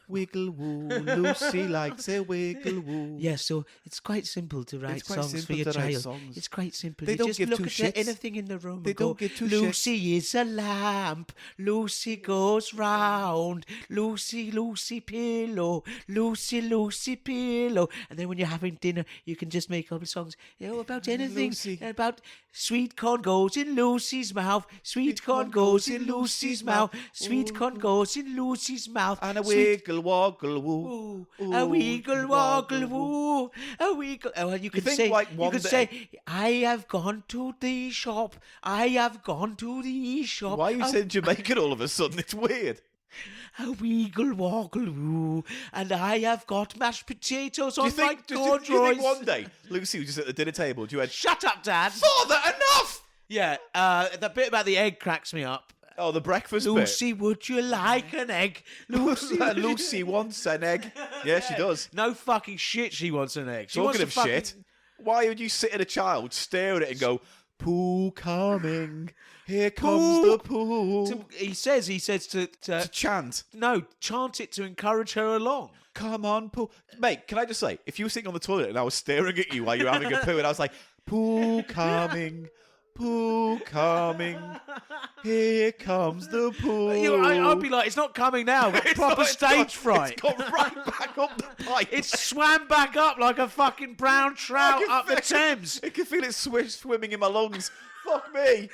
wiggle woo, Lucy likes a wiggle woo. Yes, so it's quite simple to write songs for your child. It's quite simple. They You don't just give look two at shits. anything in the room They and go, don't give two Lucy is a lamp, Lucy goes round, Lucy, Lucy pillow, Lucy, Lucy pillow. And then when you're having dinner, you can just make up songs, about anything. Lucy. About sweet corn goes in Lucy's mouth, sweet corn goes in Lucy's mouth, sweet corn goes in Lucy's mouth. And a sweet wiggle woggle woo. Ooh, Ooh, a wiggle woggle woo, a wiggle. Oh, well, you could think, say, like, you one could day- say, I have gone to the shop. I have gone to the shop. Why are you a, saying Jamaican all of a sudden? It's weird. a wiggle woggle woo, and I have got mashed potatoes Do on you think, my do you think corduroys. one day Lucy was just at the dinner table and you went, Shut up, Dad. Father, enough! Yeah, the bit about the egg cracks me up. Oh, the breakfast Lucy, would you like an egg? Lucy, bit. Lucy wants an egg. Yeah, she does. No fucking shit. She wants an egg. She Talking wants of a shit, why would you sit at a child, stare at it and go, Pooh coming, here comes the poo. He says to To chant. no, chant it to encourage her along. Come on, Pooh. Mate, can I just say, if you were sitting on the toilet and I was staring at you while you were having a poo and I was like, Pooh coming, Pooh coming, here comes the poo. I'd be like, it's not coming now. I've got It's proper not- it's stage not- fright. It's gone right back up the pipe. It's swam back up like a fucking brown trout up the Thames. I can feel it swimming in my lungs. Fuck me.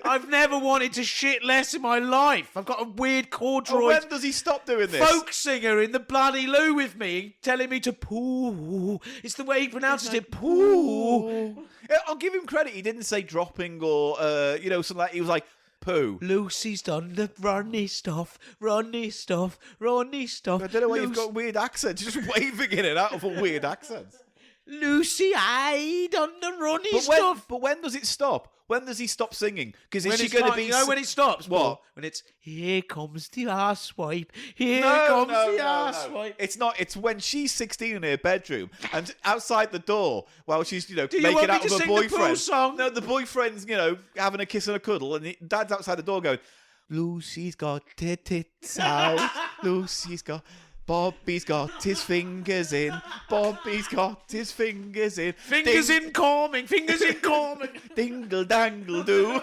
I've never wanted to shit less in my life. I've got a weird Oh, corduroy when does he stop doing this? folk singer in the bloody loo with me, telling me to poo. It's the way he pronounces it, poo. Yeah, I'll give him credit. He didn't say dropping or, something like. He was like, poo. Lucy's done the runny stuff, runny stuff, runny stuff. I don't know why you've got weird accents. You're just waving in and out of a weird accent. Lucy, I done the runny But stuff. when does it stop? When does he stop singing? Because is When she it's going to like, be... you know when it stops? What? Paul? When it's, here comes the arsewipe, here No, comes no, the no, arsewipe. It's not. It's when she's 16 in her bedroom and outside the door while she's, you want making me out to with her sing the Pooh boyfriend. song? No, the boyfriend's, having a kiss and a cuddle, and Dad's outside the door going, Lucy's got her tits out. Lucy's got... Bobby's got his fingers in. Bobby's got his fingers in. Fingers Ding- in calming, fingers in calming. Dingle dangle do.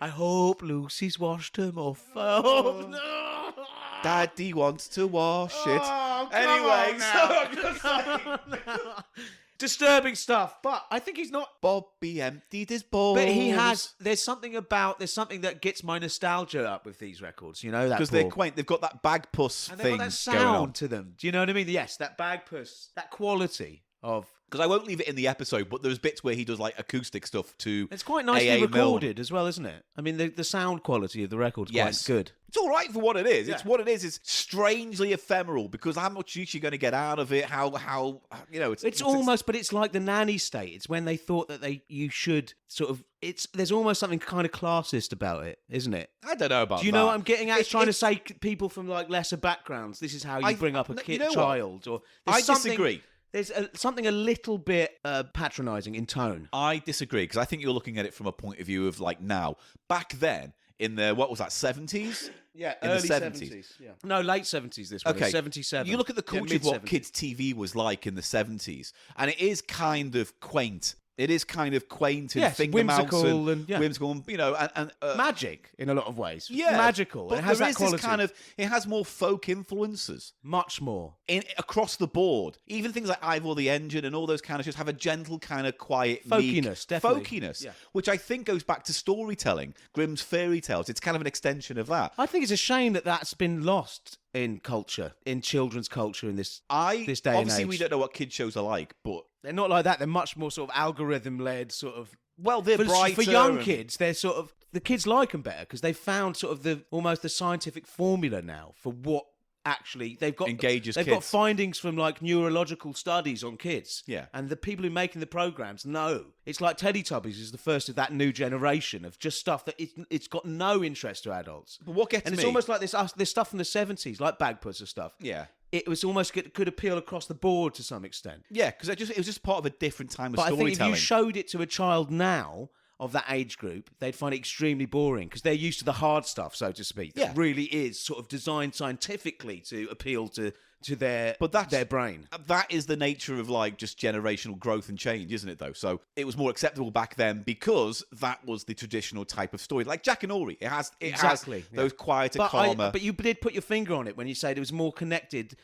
I hope Lucy's washed them off. Oh, no. Daddy wants to wash it. Oh, come Anyway, on so now. I'm just saying. Disturbing stuff, but I think he's not. Bobby emptied his balls. But he has. There's something that gets my nostalgia up with these records. You know that because they're Paul? quaint. They've got that bag puss And they've thing got that going on. sound to them. Do you know what I mean? Yes, that bag puss, that quality of. Because I won't leave it in the episode, but there's bits where he does like acoustic stuff to. It's quite nicely AA Milne. recorded as well, isn't it? I mean, the sound quality of the record's Yes. quite good. It's all right for what it is. It's Yeah. what it is. It's strangely ephemeral because how much use you're going to get out of it? How It's almost, but it's like the nanny state. It's when they thought that you should sort of. There's almost something kind of classist about it, isn't it? I don't know about. Do you that. know what I'm getting at? It's trying to It's- say people from like lesser backgrounds. This is how you I- bring up a no, kid you know what? child. Or I there's something- disagree. There's something a little bit patronising in tone. I disagree because I think you're looking at it from a point of view of like now. Back then, in the, what was that, 70s? Yeah, In the early 70s. Yeah. No, late 70s this one. Okay. 77. You look at the culture of what mid-70s. kids' TV was like in the 70s, and it is kind of quaint. It is kind of quaint and Yes, finger mounts whimsical and, yeah. whimsical, and, you know, and Magic in a lot of ways. yeah, Magical. But It has there that is quality. this kind of, it has more folk influences Much more. across the board. Even things like Ivor the Engine and all those kind of shows have a gentle kind of quiet Folkiness, meek definitely. folkiness, Yeah. which I think goes back to storytelling. Grimm's fairy tales. It's kind of an extension of that. I think it's a shame that that's been lost in culture, in children's culture in this this day and Obviously, age. we don't know what kids shows are like, but They're not like that. They're much more sort of algorithm-led, sort of. well, they're For brighter young and- kids, they're sort of the kids like them better because they've found sort of almost the scientific formula now for what actually they've got. Engages They've got kids. findings from like neurological studies on kids. Yeah. and the people who are making the programs know it's like Teletubbies is the first of that new generation of just stuff that it's got no interest to adults. But what gets and it's me- almost like this stuff from the 70s, like Bagpuss stuff. Yeah. It was almost could appeal across the board to some extent. Yeah, because it was just part of a different time of But I think storytelling. if you showed it to a child now of that age group, they'd find it extremely boring because they're used to the hard stuff, so to speak. That Yeah. really is sort of designed scientifically to appeal to their their brain. That is the nature of like just generational growth and change, isn't it? Though, so it was more acceptable back then because that was the traditional type of story, like Jack and Ori. It has Exactly, yeah. those quieter, But calmer. but you did put your finger on it when you said it was more connected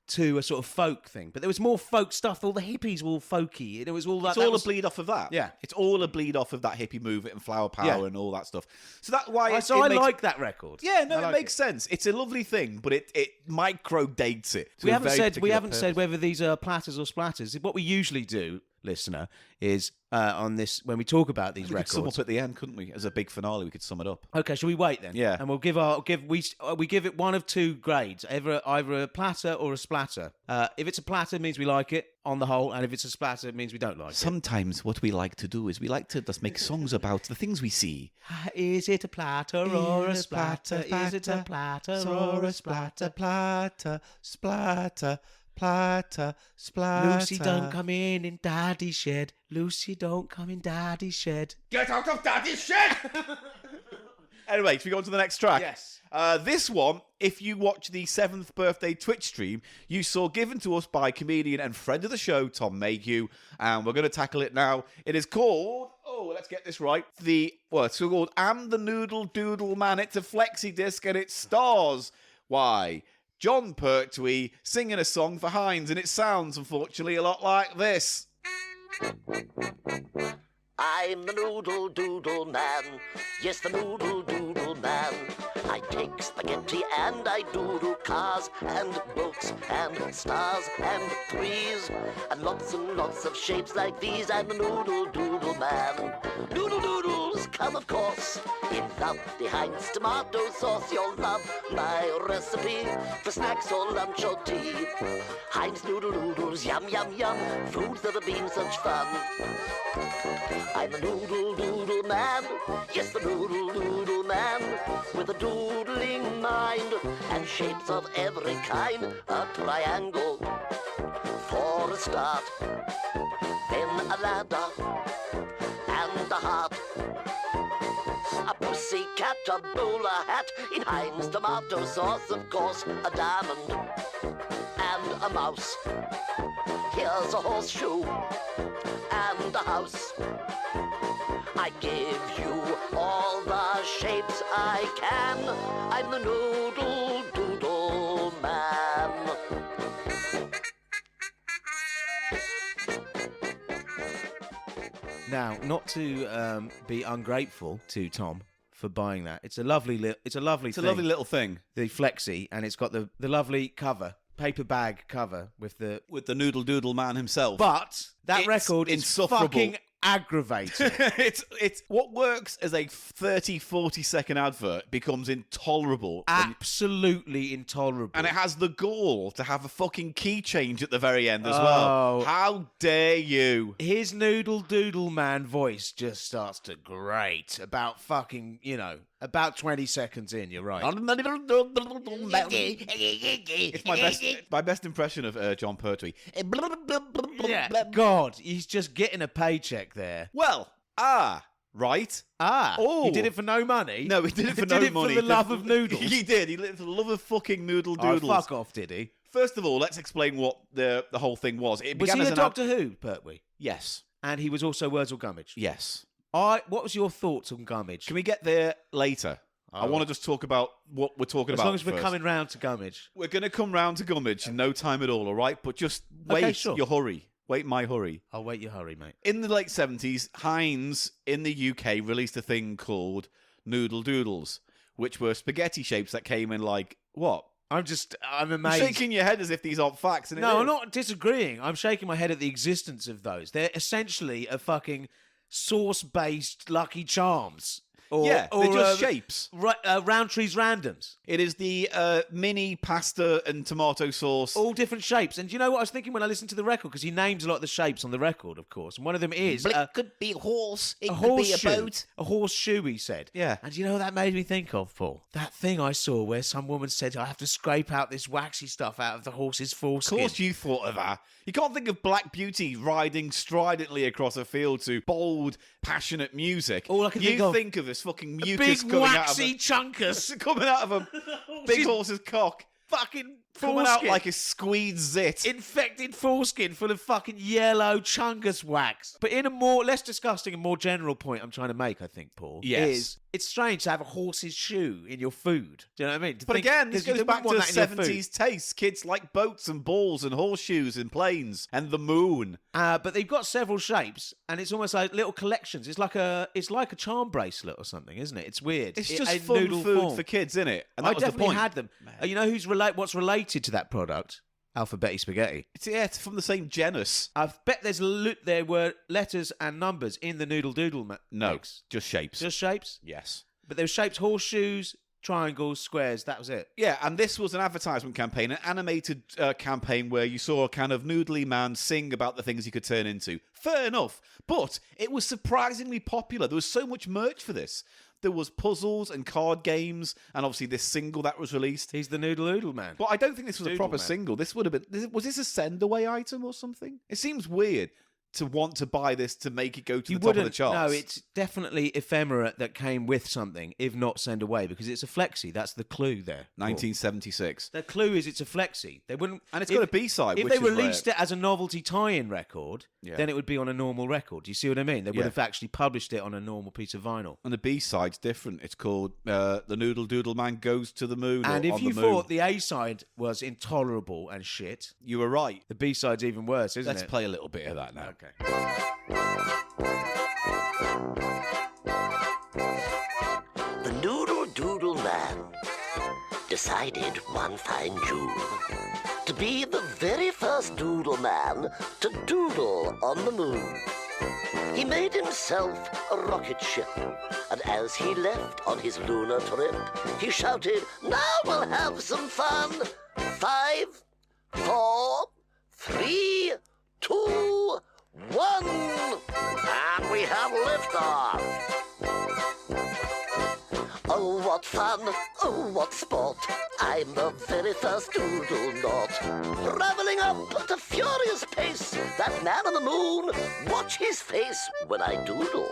to a sort of folk thing. But there was more folk stuff. All the hippies were all folky. And it was all that. It's that all was, a bleed off of that. Yeah. It's all a bleed off of that hippie movement and flower power Yeah. and all that stuff. So that's why. So I makes, like that record. Yeah, no, I it like makes sense. It's a lovely thing, but it micro dates it. to We a haven't very said particular purpose. whether these are platters or splatters. What we usually do, listener, is on this when we talk about these We could sum records. up at the end, couldn't we? As a big finale, we could sum it up. Okay, shall we wait then? Yeah. and we'll give we give it one of two grades, either a platter or a splatter. If it's a platter, it means we like it on the whole, and if it's a splatter, it means we don't like it. Sometimes what we like to do is we like to just make songs about the things we see. Is it a platter or a splatter? Is it a platter or a splatter? Platter, splatter, platter, splatter. Lucy, don't come in Daddy's shed. Lucy, don't come in Daddy's shed. Get out of Daddy's shed! Anyway, should we go on to the next track? Yes. This one, if you watch the 7th birthday Twitch stream, you saw given to us by comedian and friend of the show, Tom Mayhew, and we're going to tackle it now. It is called, let's get this right, it's called I'm the Noodle Doodle Man. It's a flexi disc and it stars, John Pertwee singing a song for Heinz, and it sounds, unfortunately, a lot like this. I'm the noodle doodle man, yes, the noodle doodle man. I take spaghetti and I doodle cars and boats and stars and trees and lots of shapes like these. I'm the noodle doodle man. Noodle doodles come, of course, in lovely Heinz tomato sauce. You'll love my recipe for snacks or lunch or tea. Heinz noodle noodles, yum yum yum, foods that have been such fun. I'm the noodle doodle man, yes, the noodle doodle man, with a doodling mind and shapes of every kind. A triangle for a start, then a ladder and a heart, a pussycat, a bowler hat in Heinz tomato sauce, of course, a diamond and a mouse. Here's a horseshoe and a house. I give you all the shapes I can. I'm the noodle doodle man. Now, not to be ungrateful to Tom for buying that. It's a lovely thing. It's a lovely little thing. The flexi, and it's got the lovely cover, paper bag cover with the. With the Noodle Doodle Man himself. But that It's record is insufferable. fucking aggravating. it's what works as a 30-40 second advert becomes intolerable. Absolutely intolerable. And it has the gall to have a fucking key change at the very end as Oh. well. How dare you? His noodle doodle man voice just starts to grate about fucking, about 20 seconds in, you're right. It's my best impression of John Pertwee. Yeah, God, he's just getting a paycheck there. Well, right? Ah, Oh. he did it for no money? No, he did it for no money. for the love of noodles? He did. He did it for the love of fucking noodle Oh, doodles. fuck off, did he? First of all, let's explain what the whole thing was. It Was began he as a an Doctor Who, Pertwee? Yes. And he was also Wurzel Gummidge? Yes. What was your thoughts on Gummidge? Can we get there later? I want to just talk about what we're talking about As long as we're first. coming round to Gummidge. We're going to come round to Gummidge in no time at all, all right? But just wait your hurry. Wait my hurry. I'll wait your hurry, mate. In the late 70s, Heinz in the UK released a thing called Noodle Doodles, which were spaghetti shapes that came in like, what? I'm amazed. You're shaking your head as if these aren't facts. And No, I'm not disagreeing. I'm shaking my head at the existence of those. They're essentially a fucking sauce-based Lucky Charms. They're just shapes. Roundtree's Randoms. It is the mini pasta and tomato sauce. All different shapes. And do you know what I was thinking when I listened to the record? Because he names a lot of the shapes on the record, of course. And one of them is... But it could be a horse. It a could be a horseshoe. boat. A horseshoe, he said. Yeah. And you know what that made me think of, Paul? That thing I saw where some woman said, I have to scrape out this waxy stuff out of the horse's foreskin. Of course you thought of that. You can't think of Black Beauty riding stridently across a field to bold, passionate music. All I can think of is fucking mucus big coming out of waxy chunkus. coming out of a big horse's cock. Fucking Coming out foreskin. like a squeezed zit. Infected foreskin full of fucking yellow chungus wax. But in a less disgusting and more general point I'm trying to make, I think, Paul, Yes. is it's strange to have a horse's shoe in your food. Do you know what I mean? But again, this 'cause you goes back to wouldn't the want that in your 70s taste. Kids like boats and balls and horseshoes and planes and the moon. But they've got several shapes, and it's almost like little collections. It's like a charm bracelet or something, isn't it? It's weird. It's just a fun noodle food form. for kids, isn't it? And that I was the definitely point. had them. You know what's related to that product? Alphabeti spaghetti. It's from the same genus. I bet there were letters and numbers in the noodle doodle No, mix. just shapes. Just shapes? Yes. But they were shaped horseshoes, triangles, squares. That was it. Yeah, and this was an advertisement campaign, an animated campaign where you saw a kind of noodly man sing about the things he could turn into. Fair enough. But it was surprisingly popular. There was so much merch for this. There was puzzles and card games, and obviously this single that was released. He's the noodle doodle man. But I don't think this was a Doodle proper man. single. This would have been... Was this a send-away item or something? It seems weird to want to buy this to make it go to the top of the charts. No, it's definitely ephemera that came with something, if not send away, because it's a flexi. That's the clue there. 1976. The clue is it's a flexi. They wouldn't, And it's got a B-side, If which they is released it as a novelty tie-in record, Yeah. then it would be on a normal record. Do you see what I mean? They would Yeah. have actually published it on a normal piece of vinyl. And the B-side's different. It's called The Noodle Doodle Man Goes to the Moon. And or if On you the Moon. thought the A-side was intolerable and shit, You were right. the B-side's even worse, isn't Let's it? play a little bit of that now. Okay. The Noodle Doodle Man decided one fine June to be the very first doodle man to doodle on the moon. He made himself a rocket ship, and as he left on his lunar trip, he shouted, "Now we'll have some fun! 5, 4, 3, 2, 1, and we have liftoff! Oh, what fun! Oh, what sport! I'm the very first doodle knot. Traveling up at a furious pace, that man on the moon, watch his face when I doodle.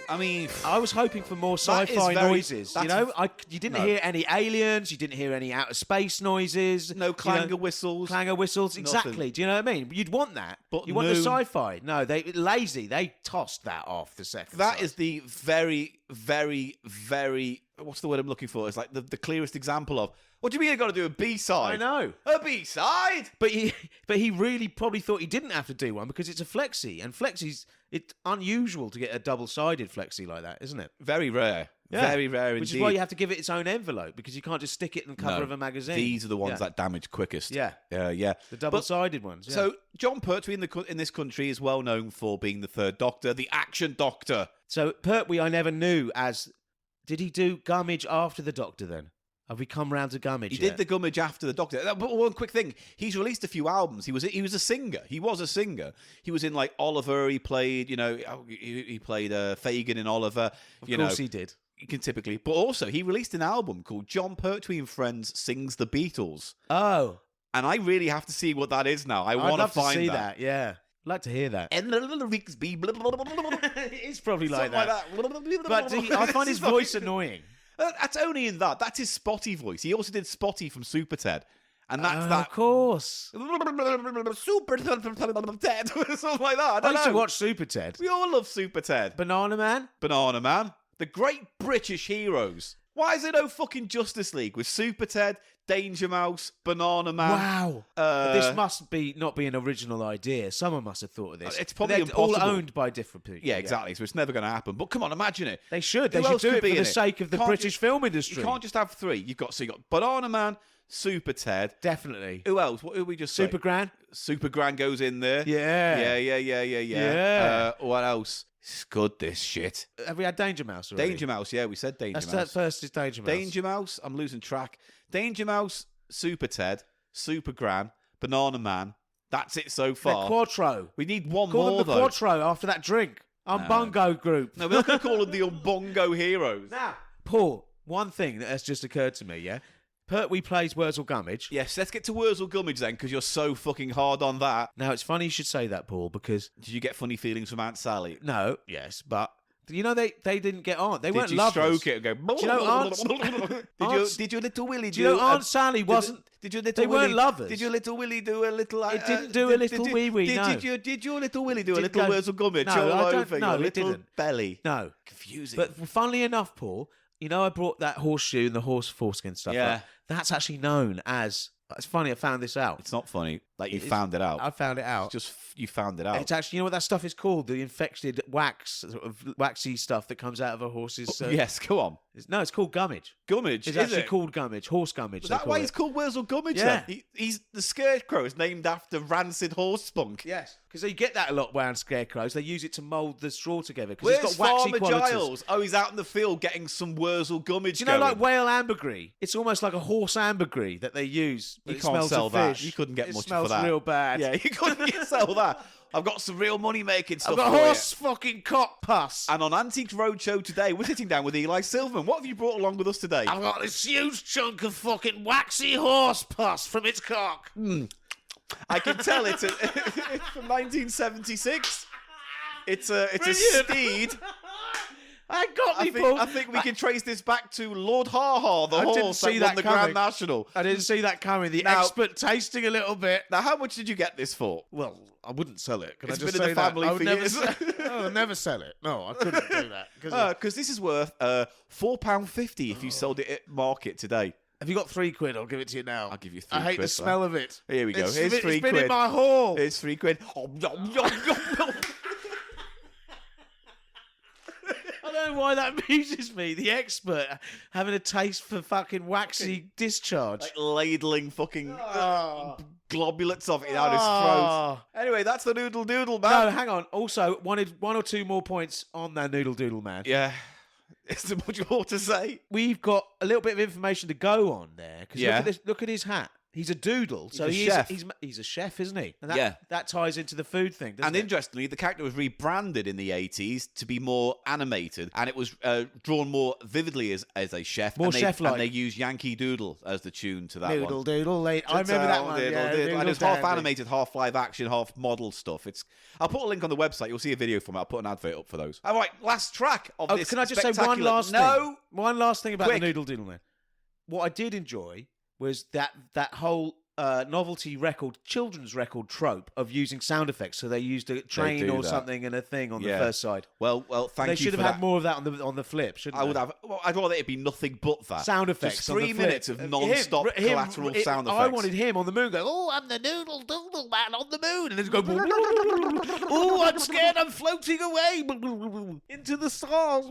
I mean, I was hoping for more That is sci-fi very- noises. You that's- know, you didn't No. hear any aliens. You didn't hear any outer space noises. no clanger whistles. Clanger whistles, Nothing. exactly. Do you know what I mean? You'd want that. But you want the no. sci-fi. No, they lazy. They tossed that off the second. That side. is the very, very, very... What's the word I'm looking for? It's like the clearest example of... What do you mean I got to do a B-side? I know. A B-side? But he really probably thought he didn't have to do one because it's a flexi, and flexi's it's unusual to get a double-sided flexi like that, isn't it? Very rare. Yeah. Very rare Which indeed. is why you have to give it its own envelope because you can't just stick it in the cover No. of a magazine. These are the ones Yeah. that damage quickest. Yeah. Yeah. The double-sided ones. Yeah. So John Pertwee in this country is well known for being the third Doctor, the action Doctor. So Pertwee, I never knew as. Did he do Gummage after the Doctor then? Have we come round to Gummage? He yet? did the gummage after the Doctor. But one quick thing, he's released a few albums. He was a singer. He was a singer. He was in like Oliver. He played, he played Fagin in Oliver. Of course he did. You can typically, but also he released an album called John Pertwee and Friends Sings the Beatles. Oh, And I really have to see what that is now. I I'd want to love find to see that. that. Yeah. I'd like to hear that. And the little Rigsby. It's probably like Something that. like that. But I find his voice annoying. That's only in that. That's his Spotty voice. He also did Spotty from Super Ted. And that's that. Of course. Super Ted. Something like that. I used to watch Super Ted. We all love Super Ted. Banana Man. Banana Man. The great British heroes. Why is there no fucking Justice League with Super Ted, Danger Mouse, Banana Man? Wow. This must not be an original idea. Someone must have thought of this. It's probably They're all impossible. owned by different people. Yeah, exactly. So it's never going to happen. But come on, imagine it. They should. They Who should else do could it be for in the sake of the Can't British just- film industry. You can't just have three. You got Banana Man, Super Ted. Definitely. Who else? What did we just say? Super Gran. Super Gran goes in there. Yeah. Yeah. What else? It's good, this shit. Have we had Danger Mouse already? Danger Mouse, yeah, we said Danger That's Mouse. that first is Danger Mouse. Danger Mouse, I'm losing track. Danger Mouse, Super Ted, Super Gran, Banana Man. That's it so They're far. Quattro. We need one Call more, them the though. Quattro after that drink. Bongo group. No, we're not going to call them the Umbongo Heroes. Now, Paul, one thing that has just occurred to me, yeah? Pertwee plays Wurzel Gummidge. Yes, let's get to Wurzel Gummidge then, because you're so fucking hard on that. Now, it's funny you should say that, Paul, because... Did you get funny feelings from Aunt Sally? No, yes, but... You know, they didn't get on. They weren't Did you lovers. stroke it and go... Do you know Aunt... Did your little Willie Do you know Aunt Sally wasn't... Did your little They weren't Willie, lovers. Did your little Willie do a little... It didn't do a little wee-wee, no. Did your little Willie do a Didn't little go- Wurzel Gummidge No, all I don't- over no, your it little didn't. belly? No. Confusing. But funnily enough, Paul, you know I brought that horseshoe and the horse foreskin stuff Yeah. up? That's actually known as... It's funny, I found this out. It's not funny. Like, you It's- found it out. I found it out. It's just, you found it out. It's actually, you know what that stuff is called? The infected wax, sort of waxy stuff that comes out of a horse's... Yes, go on. No, it's called gummage. Gummidge, It's is actually it? called gummage, horse gummage. Is they that call why it. he's called Wurzel Gummidge Yeah. then? He's the scarecrow is named after rancid horse spunk. Yes, because you get that a lot around scarecrows. They use it to mould the straw together because Where's it's got waxy Farmer qualities. Giles? Oh, he's out in the field getting some Wurzel Gummidge. Do you know, going. like whale ambergris? It's almost like a horse ambergris that they use. But You it can't smells sell of that. fish. You couldn't get it much smells for that. real bad. Yeah, you couldn't sell that. I've got some real money making stuff I've got for you. horse fucking cock pus. And on Antiques Roadshow today, we're sitting down with Eli Silverman. What have you brought along with us today? I've got this huge chunk of fucking waxy horse pus from its cock. I can tell it's from 1976. It's a Brilliant. steed. That got me, Paul. I think we can trace this back to Lord Ha-Ha, the I didn't horse see that won that the Grand coming. National. I didn't see that coming. The Now- expert tasting a little bit. Now, how much did you get this for? Well, I wouldn't sell it. Can It's I just been in say the family that? I for would never years. I would never sell it. No, I couldn't do that. Because this is worth £4.50 if you sold it at market today. Have you got £3? I'll give it to you now. I'll give you £3. I hate the son. smell of it. Here we go. It's, Here's it's £3. been in my haul. Here's £3. I don't know why that amuses me. The expert having a taste for fucking waxy discharge. Like ladling fucking Oh. globulates of it down his Oh. throat. Anyway, that's the Noodle Doodle, man. No, hang on. Also, wanted 1 or 2 more points on that Noodle Doodle man. Yeah. Is there much more to say? We've got a little bit of information to go on there. Because Yeah. look at this. Look at his hat. He's a doodle. So He's a chef. He's a chef, isn't he? And that, Yeah. that ties into the food thing, doesn't And it? interestingly, the character was rebranded in the 80s to be more animated, and it was drawn more vividly as a chef. More and they, chef-like. And they used Yankee Doodle as the tune to that Noodle one. Doodle. I remember that one. Diddle, Yeah, diddle. Noodle And it's half Dandy. animated, half live action, half model stuff. I'll put a link on the website. You'll see a video from it. I'll put an advert up for those. All right, last track of Oh, this. can I just say one spectacular- last No. thing? One last thing about Quick. the Noodle Doodle man. What I did enjoy was that whole novelty record, children's record trope of using sound effects. So they used a train do or that. something and a thing on Yeah. the first side. Well, thank They you should for have had that. more of that on the flip, shouldn't I they? would have. Well, I'd rather it be nothing but that. Sound effects. Just on the 3 flip. minutes of non-stop collateral sound effects. I wanted him on the moon going, oh, I'm the Noodle Doodle man on the moon. And then go, oh, I'm scared, I'm floating away into the stars.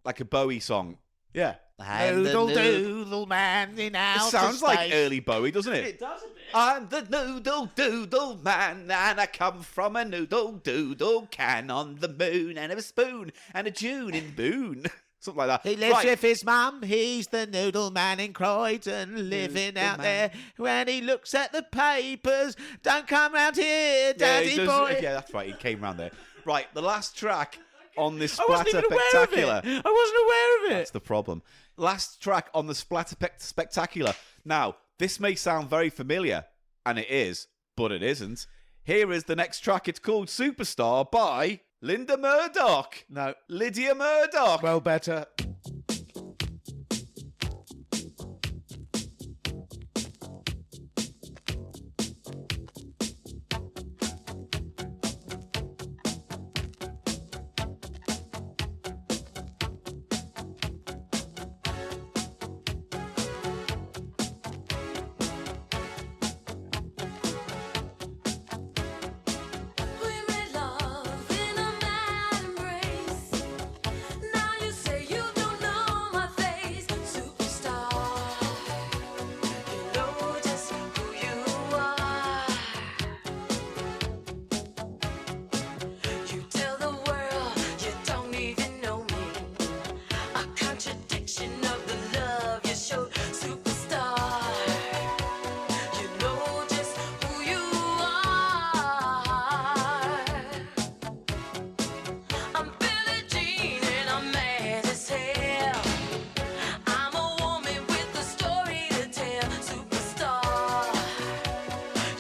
Like a Bowie song. Yeah. Noodle Doodle man in outer It sounds space. like early Bowie, doesn't it? It does a bit. I'm the Noodle Doodle man, and I come from a Noodle Doodle can on the moon, and a spoon, and a June in Boone. Something like that. He lives Right. with his mum. He's the noodle man in Croydon, living Noodle out man. there. When he looks at the papers, don't come round here, daddy he does- boy. Yeah, that's right. He came round there. Right, the last track on this I wasn't Splatter even aware Spectacular. of it. I wasn't aware of it. That's the problem. Last track on the Splatter Spectacular. Now, this may sound very familiar, and it is, but it isn't. Here is the next track. It's called Superstar by Linda Murdoch. No. Lydia Murdoch. Well, better. We made love in a mad embrace. Now you say you don't know my face, superstar. You know just who you are. You tell the world you don't even know me. A contradiction of the love you showed, superstar. You know just who you are. I'm Billie Jean and I'm mad as hell. I'm a woman with a story to tell, superstar.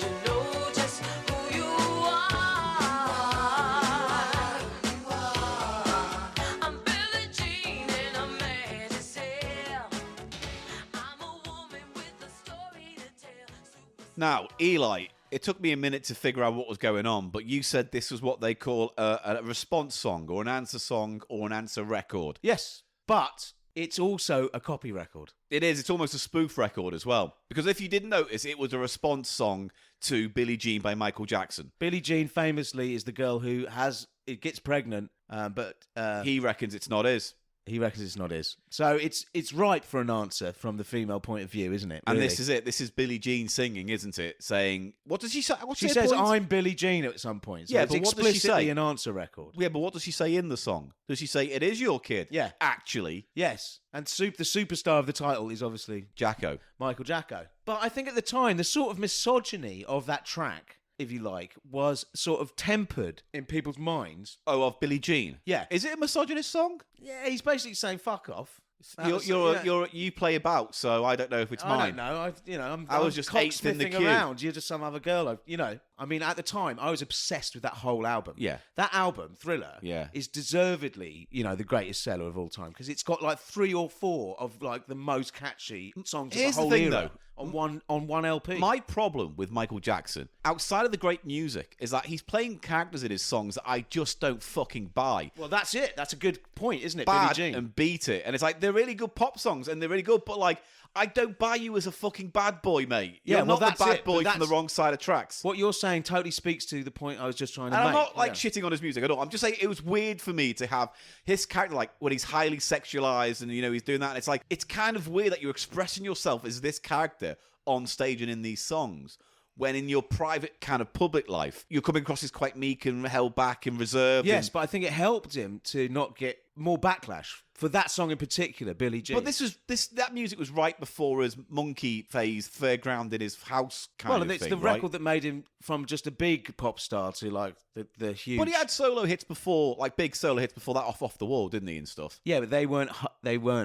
You know just who you are. I'm Billie Jean and I'm mad as hell. I'm a woman with a story to tell, superstar. Now, Eli, it took me a minute to figure out what was going on, but you said this was what they call a response song or an answer song or an answer record. Yes, but it's also a copy record. It is. It's almost a spoof record as well. Because if you didn't notice, it was a response song to Billie Jean by Michael Jackson. Billie Jean famously is the girl who gets pregnant, but He reckons it's not his. he reckons it's not his. So it's ripe for an answer from the female point of view, isn't it? And really? this is it. This is Billie Jean singing, isn't it? Saying, what does she say? What's She her says, point? "I'm Billie Jean" at some point. So Yeah, it's but what does she explicitly say? an answer record. Yeah, but what does she say in the song? Does she say, it is your kid? Yeah. Actually, Yes, and the superstar of the title is obviously Jacko. Michael Jacko. But I think at the time, the sort of misogyny of that track, if you like, was sort of tempered in people's minds. Oh, of Billie Jean? Yeah. Is it a misogynist song? Yeah, he's basically saying "fuck off." That was- yeah. You play about, so I don't know if it's I mine. don't know. I was I'm just eighth in the cocksmithing queue. around. You're just some other girl. I mean, at the time, I was obsessed with that whole album. Yeah. That album, Thriller, Yeah. is deservedly, the greatest seller of all time because it's got like 3 or 4 of like the most catchy songs of Here's the the whole thing, era though. on one LP. My problem with Michael Jackson, outside of the great music, is that he's playing characters in his songs that I just don't fucking buy. Well, that's it. That's a good point, isn't it, Bad Billie Jean? and beat it. And it's like, they're really good pop songs and they're really good, but like, I don't buy you as a fucking bad boy, mate. Yeah, You're well, not the that's bad it, boy but from the that's- wrong side of tracks. What you're saying totally speaks to the point I was just trying to And make. I'm not like Yeah. shitting on his music at all. I'm just saying it was weird for me to have his character, like when he's highly sexualized and he's doing that. And it's like, it's kind of weird that you're expressing yourself as this character on stage and in these songs, when in your private kind of public life, you're coming across as quite meek and held back and reserved. Yes, and- but I think it helped him to not get more backlash for that song in particular, Billie Jean. But that music was right before his monkey phase, fairground in his house kind well, of and it's thing, the right? record that made him from just a big pop star to like the huge. But he had solo hits before, like big solo hits before that, off the wall, didn't he, and stuff? Yeah, but they weren't.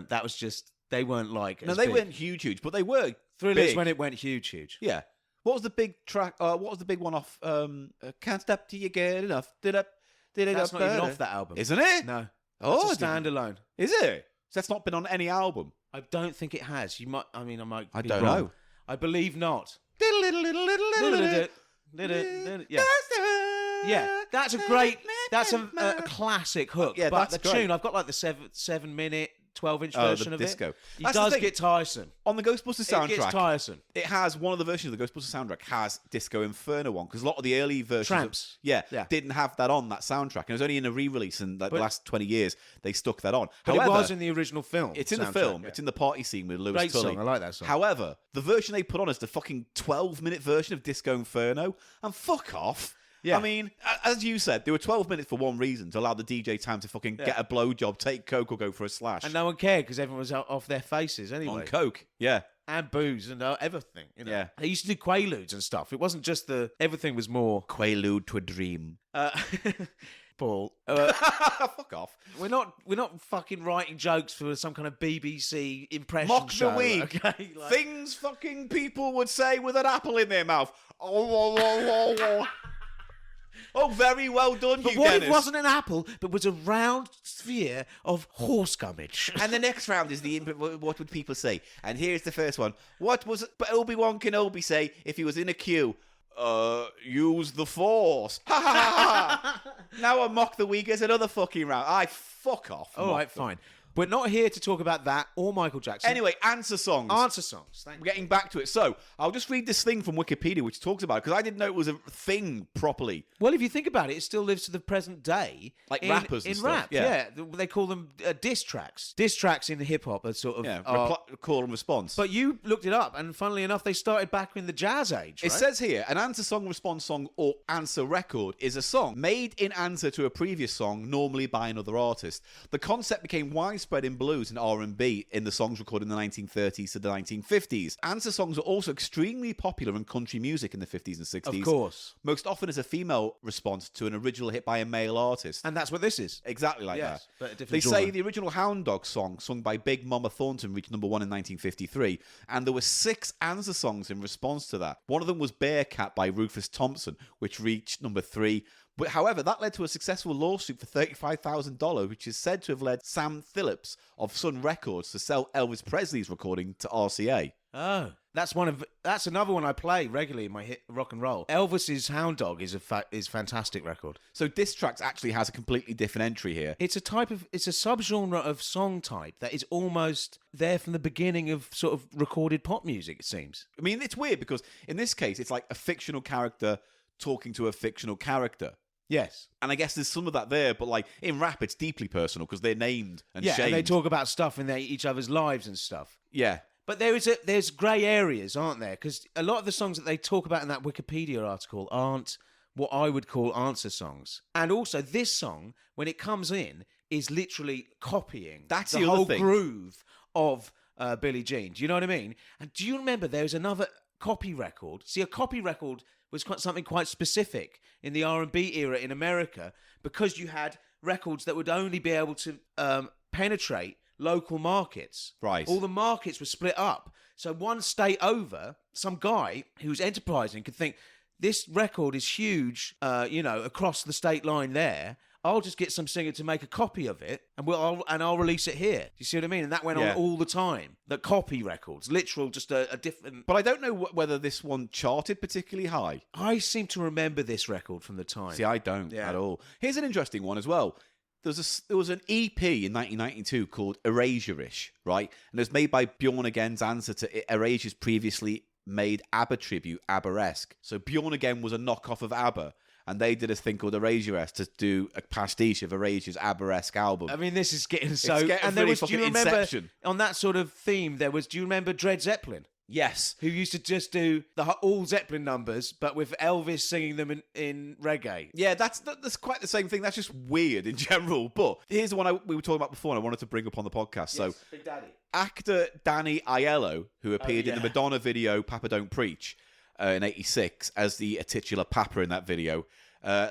That was just they weren't like. No, as they big. weren't huge, but they were Thrillers big. when it went huge. Yeah. What was the big track? What was the big one off? Can't stop till you get enough. That's not even off that album, isn't it? No, Oh, it's a standalone. Is it? So that's not been on any album. I don't think it has. You might. I mean, I might. I be don't wrong. know. I believe not. Yeah. Yeah, that's a great. That's a classic hook. Yeah, but that's the great. tune, I've got like the 7-minute, 12-inch Oh, version the of disco. it. It That's the does thing. get tiresome. On the Ghostbusters It gets soundtrack, tiresome. it has one of the versions of the Ghostbusters soundtrack has Disco Inferno on, because a lot of the early versions Tramps. yeah, Yeah. didn't have that on that soundtrack, and it was only in a re-release in like, the But- last 20 years they stuck that on. But However, it was in the original film. it's in the soundtrack, film. yeah. It's in the party scene with Lewis Great Tully. song, I like that song. However, the version they put on is the fucking 12-minute version of Disco Inferno, and fuck off. Yeah. I mean, as you said, there were 12 minutes for one reason, to allow the DJ time to fucking get a blowjob, take coke, or go for a slash. And no one cared because everyone was off their faces anyway. on coke, yeah. And booze and everything. Yeah. They used to do quaaludes and stuff. It wasn't just everything was more. Quaalude to a dream. Paul, Fuck off. we're not fucking writing jokes for some kind of BBC impression Mock show. the week. Okay? Like, Things fucking people would say with an apple in their mouth. Oh, oh, oh, oh, oh. Oh, very well done, But you what Dennis. if it wasn't an apple, but was a round sphere of horse gummage? And the next round is what would people say? And here's the first one. What was Obi-Wan Kenobi say if he was in a queue? Use the Force. Ha ha ha ha. Now I mock the weak as another fucking round. Fuck off. All right, fine. We're not here to talk about that or Michael Jackson. Anyway, answer songs. Answer songs. Thank We're you. getting back to it. So, I'll just read this thing from Wikipedia which talks about it, because I didn't know it was a thing properly. Well, if you think about it, it still lives to the present day. Like in, rappers and in stuff, rap, yeah. They call them diss tracks. Diss tracks in hip hop are sort of. Yeah, call and response. But you looked it up, and funnily enough, they started back in the jazz age. It right? says here, an answer song, response song, or answer record is a song made in answer to a previous song, normally by another artist. The concept became widespread in blues and R&B in the songs recorded in the 1930s to the 1950s. Answer songs are also extremely popular in country music in the 50s and 60s. Of course. Most often as a female response to an original hit by a male artist. And that's what this is. Exactly like Yes, that. but a different They genre. say the original Hound Dog song, sung by Big Mama Thornton, reached number 1 in 1953, and there were 6 answer songs in response to that. One of them was Bearcat by Rufus Thompson, which reached number 3. But however, that led to a successful lawsuit for $35,000, which is said to have led Sam Phillips of Sun Records to sell Elvis Presley's recording to RCA. Oh, that's another one I play regularly in my hit rock and roll. Elvis's Hound Dog is a fantastic record. So Diss Tracks actually has a completely different entry here. It's a subgenre of song type that is almost there from the beginning of sort of recorded pop music, it seems. I mean, it's weird because in this case, it's like a fictional character talking to a fictional character. Yes. And I guess there's some of that there, but like in rap, it's deeply personal because they're named and shamed. And they talk about stuff in each other's lives and stuff. Yeah. But there's grey areas, aren't there? Because a lot of the songs that they talk about in that Wikipedia article aren't what I would call answer songs. And also, this song, when it comes in, is literally copying That's the the other whole thing. groove of Billie Jean. Do you know what I mean? And do you remember there was another copy record? See, a copy record was something quite specific in the R&B era in America because you had records that would only be able to penetrate local markets. Right. All the markets were split up. So one state over, some guy who's enterprising could think, this record is huge, across the state line there. I'll just get some singer to make a copy of it, and I'll release it here. Do you see what I mean? And that went Yeah. on all the time. The copy records, literal, just a different. But I don't know whether this one charted particularly high. I seem to remember this record from the time. See, I don't Yeah. at all. Here's an interesting one as well. There was an EP in 1992 called Erasure-ish, right? And it was made by Bjorn Again's answer to Erasure's previously made ABBA tribute, ABBA-esque. So Bjorn Again was a knockoff of ABBA, and they did a thing called Erasure-esque to do a pastiche of Erasure's ABBA-esque album. I mean, this is getting so. It's getting and there really was. Do you fucking remember Inception. on that sort of theme? Do you remember Dred Zeppelin? Yes. Who used to just do all Zeppelin numbers, but with Elvis singing them in reggae. Yeah, that's quite the same thing. That's just weird in general. But here's the one we were talking about before, and I wanted to bring up on the podcast. So, Big Daddy. actor Danny Aiello, who appeared in the yeah. Madonna video "Papa Don't Preach" in '86 as the titular Papa in that video,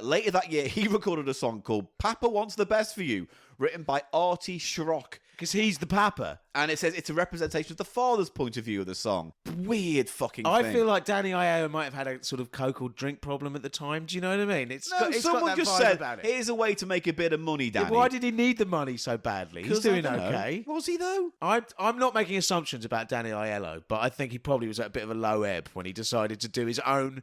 later that year he recorded a song called "Papa Wants the Best for You," written by Artie Schrock. Because he's the papa. And it says it's a representation of the father's point of view of the song. Weird fucking thing. I feel like Danny Aiello might have had a sort of coke or drink problem at the time. Do you know what I mean? It's got someone that just vibe said, about it. here's a way to make a bit of money, Danny. Why did he need the money so badly? He's 'Cause I doing don't know. okay. Was he, though? I'm not making assumptions about Danny Aiello, but I think he probably was at a bit of a low ebb when he decided to do his own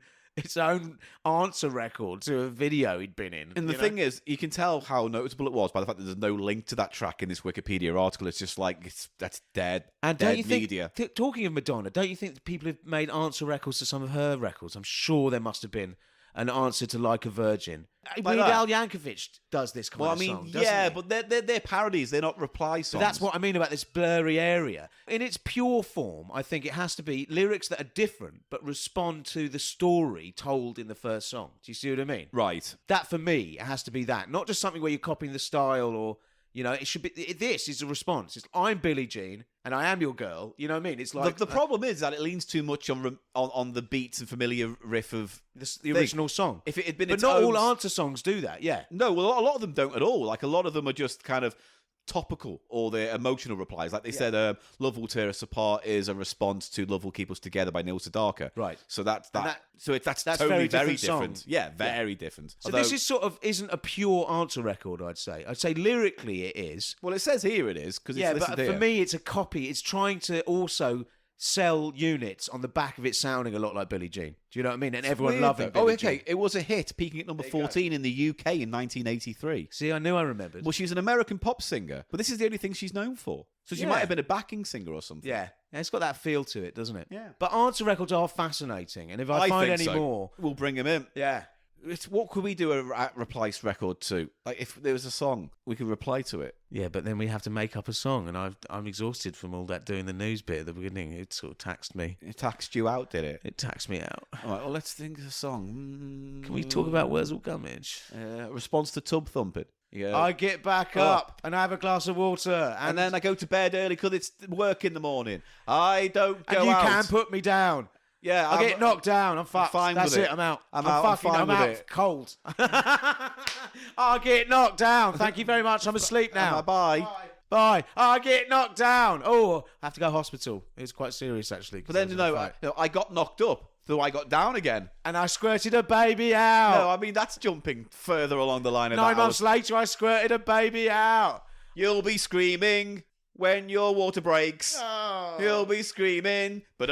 answer record to a video he'd been in. And the thing is, you can tell how noticeable it was by the fact that there's no link to that track in this Wikipedia article. It's just like, that's dead. And dead don't you think, media. Talking of Madonna, don't you think that people have made answer records to some of her records? I'm sure there must have been an answer to Like a Virgin. Weird that. Al Yankovic does this kind Well, I of mean, song, doesn't yeah, he? but they're parodies. They're not reply songs. But that's what I mean about this blurry area. In its pure form, I think it has to be lyrics that are different but respond to the story told in the first song. Do you see what I mean? Right. That, for me, it has to be that. Not just something where you're copying the style or, it should be... This is a response. It's, I'm Billie Jean and I am your girl. You know what I mean? It's like... The problem is that it leans too much on the beats and familiar riff of the original song. If it had been But its not own... all answer songs do that, yeah. No, well, a lot of them don't at all. Like, a lot of them are just kind of topical or they're emotional replies. Like they said, Love Will Tear Us Apart is a response to Love Will Keep Us Together by Neil Sedaka. Right. So that's that's totally very very different different. song. Yeah, very different. So this is isn't a pure answer record, I'd say. I'd say lyrically it is. Well, it says here it is, because it's listed but here. for me it's a copy. It's trying to also sell units on the back of it sounding a lot like Billie Jean. Do you know what I mean? And everyone Weird, loving though. Billie okay. Jean. It was a hit, peaking at number 14 in the UK in 1983. See, I knew I remembered. Well, she's an American pop singer, but this is the only thing she's known for. So she might have been a backing singer or something. Yeah, it's got that feel to it, doesn't it? Yeah. But answer records are fascinating, and if I find think any so. more, We'll bring him in. yeah. What could we do a replace record to? Like, if there was a song, we could reply to it. Yeah, but then we have to make up a song, and I'm exhausted from all that doing the news bit at the beginning. It sort of taxed me. It taxed you out, did it? It taxed me out. All right, well, let's think of a song. Can we talk about Wurzel Gummage? Response to tub thumping. Yeah. I get back up and I have a glass of water, and then I go to bed early because it's work in the morning. I don't go and you out. can put me down. Yeah, I get knocked down. I'm fucked. fine That's with it. I'm out. I'm out. I'm fine I'm with out. it. Cold. I get knocked down. Thank you very much. I'm asleep now. Bye. Bye. I get knocked down. Oh, I have to go to hospital. It was quite serious actually. But then I got knocked up, so I got down again. And I squirted a baby out. No, I mean that's jumping further along the line of 9 that. months later, I squirted a baby out. You'll be screaming when your water breaks. Oh. You'll be screaming. But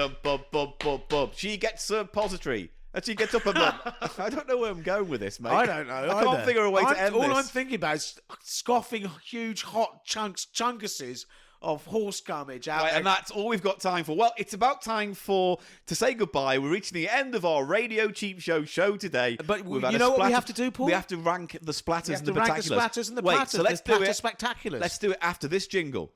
she gets a pository. And she gets up a bump. I don't know where I'm going with this, mate. I don't know. I can't figure a way to end all this. I'm thinking about is scoffing huge hot chunkuses of horse gummage out. Right, and that's all we've got time for. Well, it's about time to say goodbye. We're reaching the end of our Radio Cheap show today. But We've had you a know what we splatter- have to do, Paul? We have to rank the splatters We have and the to rank the spectaculars. splatters and the Wait, platters. so let's the do Platter it. Spectaculars. Let's do it after this jingle.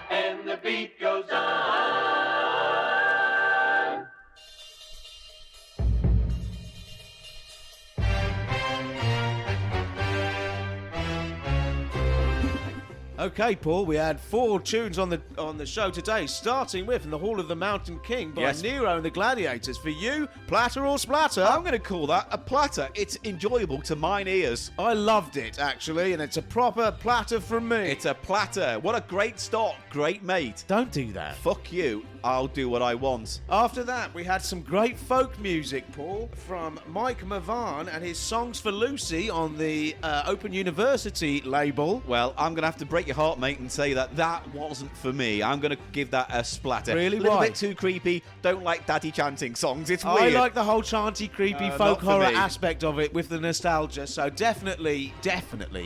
And the beat goes on. Okay, Paul, we had 4 tunes on the show today, starting with In the Hall of the Mountain King by Yes. Nero and the Gladiators. For you, platter or splatter? I'm going to call that a platter. It's enjoyable to mine ears. I loved it, actually, and it's a proper platter from me. It's a platter. What a great start. Great mate. Don't do that. Fuck you. I'll do what I want. After that, we had some great folk music, Paul, from Mike Mavan and his Songs for Lucy on the Open University label. Well, I'm going to have to break your heart, mate, and say that wasn't for me. I'm going to give that a splatter. Really? A little Why? bit too creepy. Don't like daddy chanting songs. It's I weird. like the whole chanty, creepy Not folk for horror me. aspect of it with the nostalgia, so definitely a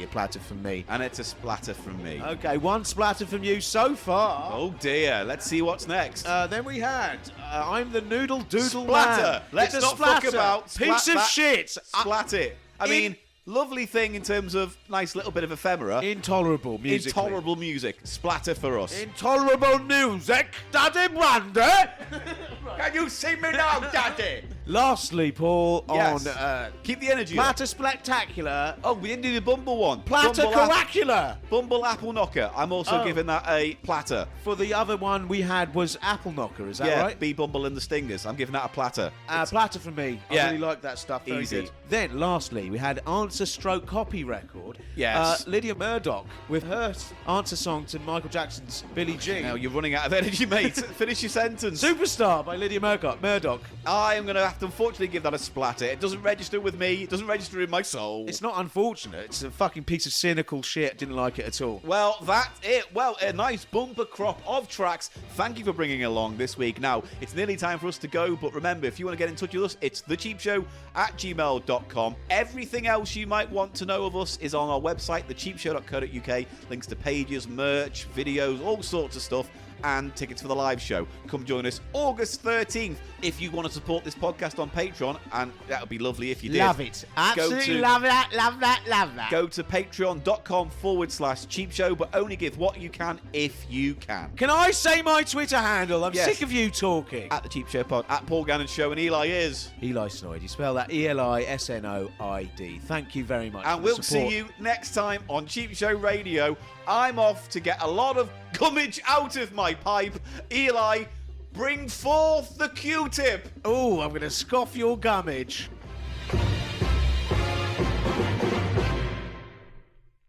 platter from me. And it's a splatter from me. Okay, 1 splatter from you so far. Oh, dear. Let's see what's next. Then we had I'm the Noodle Doodle Splatter. Man. Let's It's a not fuck splatter. about. Piece Splat of that. shit. Splat it. I mean, lovely thing in terms of nice little bit of ephemera. Intolerable music. Intolerable music. Splatter for us. Intolerable music. Daddy Brandy. Can you see me now, daddy? Lastly, Paul, Yes. on Keep the energy up. Platter Spectacular. Oh, we didn't do the Bumble one. Platter Bumble Caracula. Bumble Apple Knocker. I'm also Oh. giving that a platter. For the other one we had was Apple Knocker, is that Yeah, right? B Bumble and the Stingers. I'm giving that a platter. Platter for me. Yeah. I really like that stuff. Very Easy. good. Then, lastly, we had Answer Stroke Copy Record. Yes. Lydia Murdoch with her answer song to Michael Jackson's Billie Jean. Now you're running out of energy, mate. Finish your sentence. Superstar by Lydia Murdoch. I am going to have to unfortunately give that a splatter. It doesn't register with me. It doesn't register in my soul. It's not unfortunate. It's a fucking piece of cynical shit. Didn't like it at all. Well, that's it. Well, a nice bumper crop of tracks. Thank you for bringing along this week. Now, it's nearly time for us to go, but remember, if you want to get in touch with us, it's thecheapshow@gmail.com. Everything else you might want to know of us is on our website, thecheapshow.co.uk. Links to pages, merch, videos, all sorts of stuff, and tickets for the live show. Come join us August 13th. If you want to support this podcast on Patreon, and that would be lovely if you did. Love it. Absolutely to- love that, love that, love that. Go to patreon.com/cheap show, but only give what you can if you can. Can I say my Twitter handle? I'm Yes. sick of you talking. At the Cheap Show Pod, at Paul Gannon Show, and Eli is. Eli Snoid. You spell that ELISNOID. Thank you very much. And for we'll the support. see you next time on Cheap Show Radio. I'm off to get a lot of gummage out of my pipe. Eli, bring forth the Q-tip. Oh, I'm going to scoff your gummage.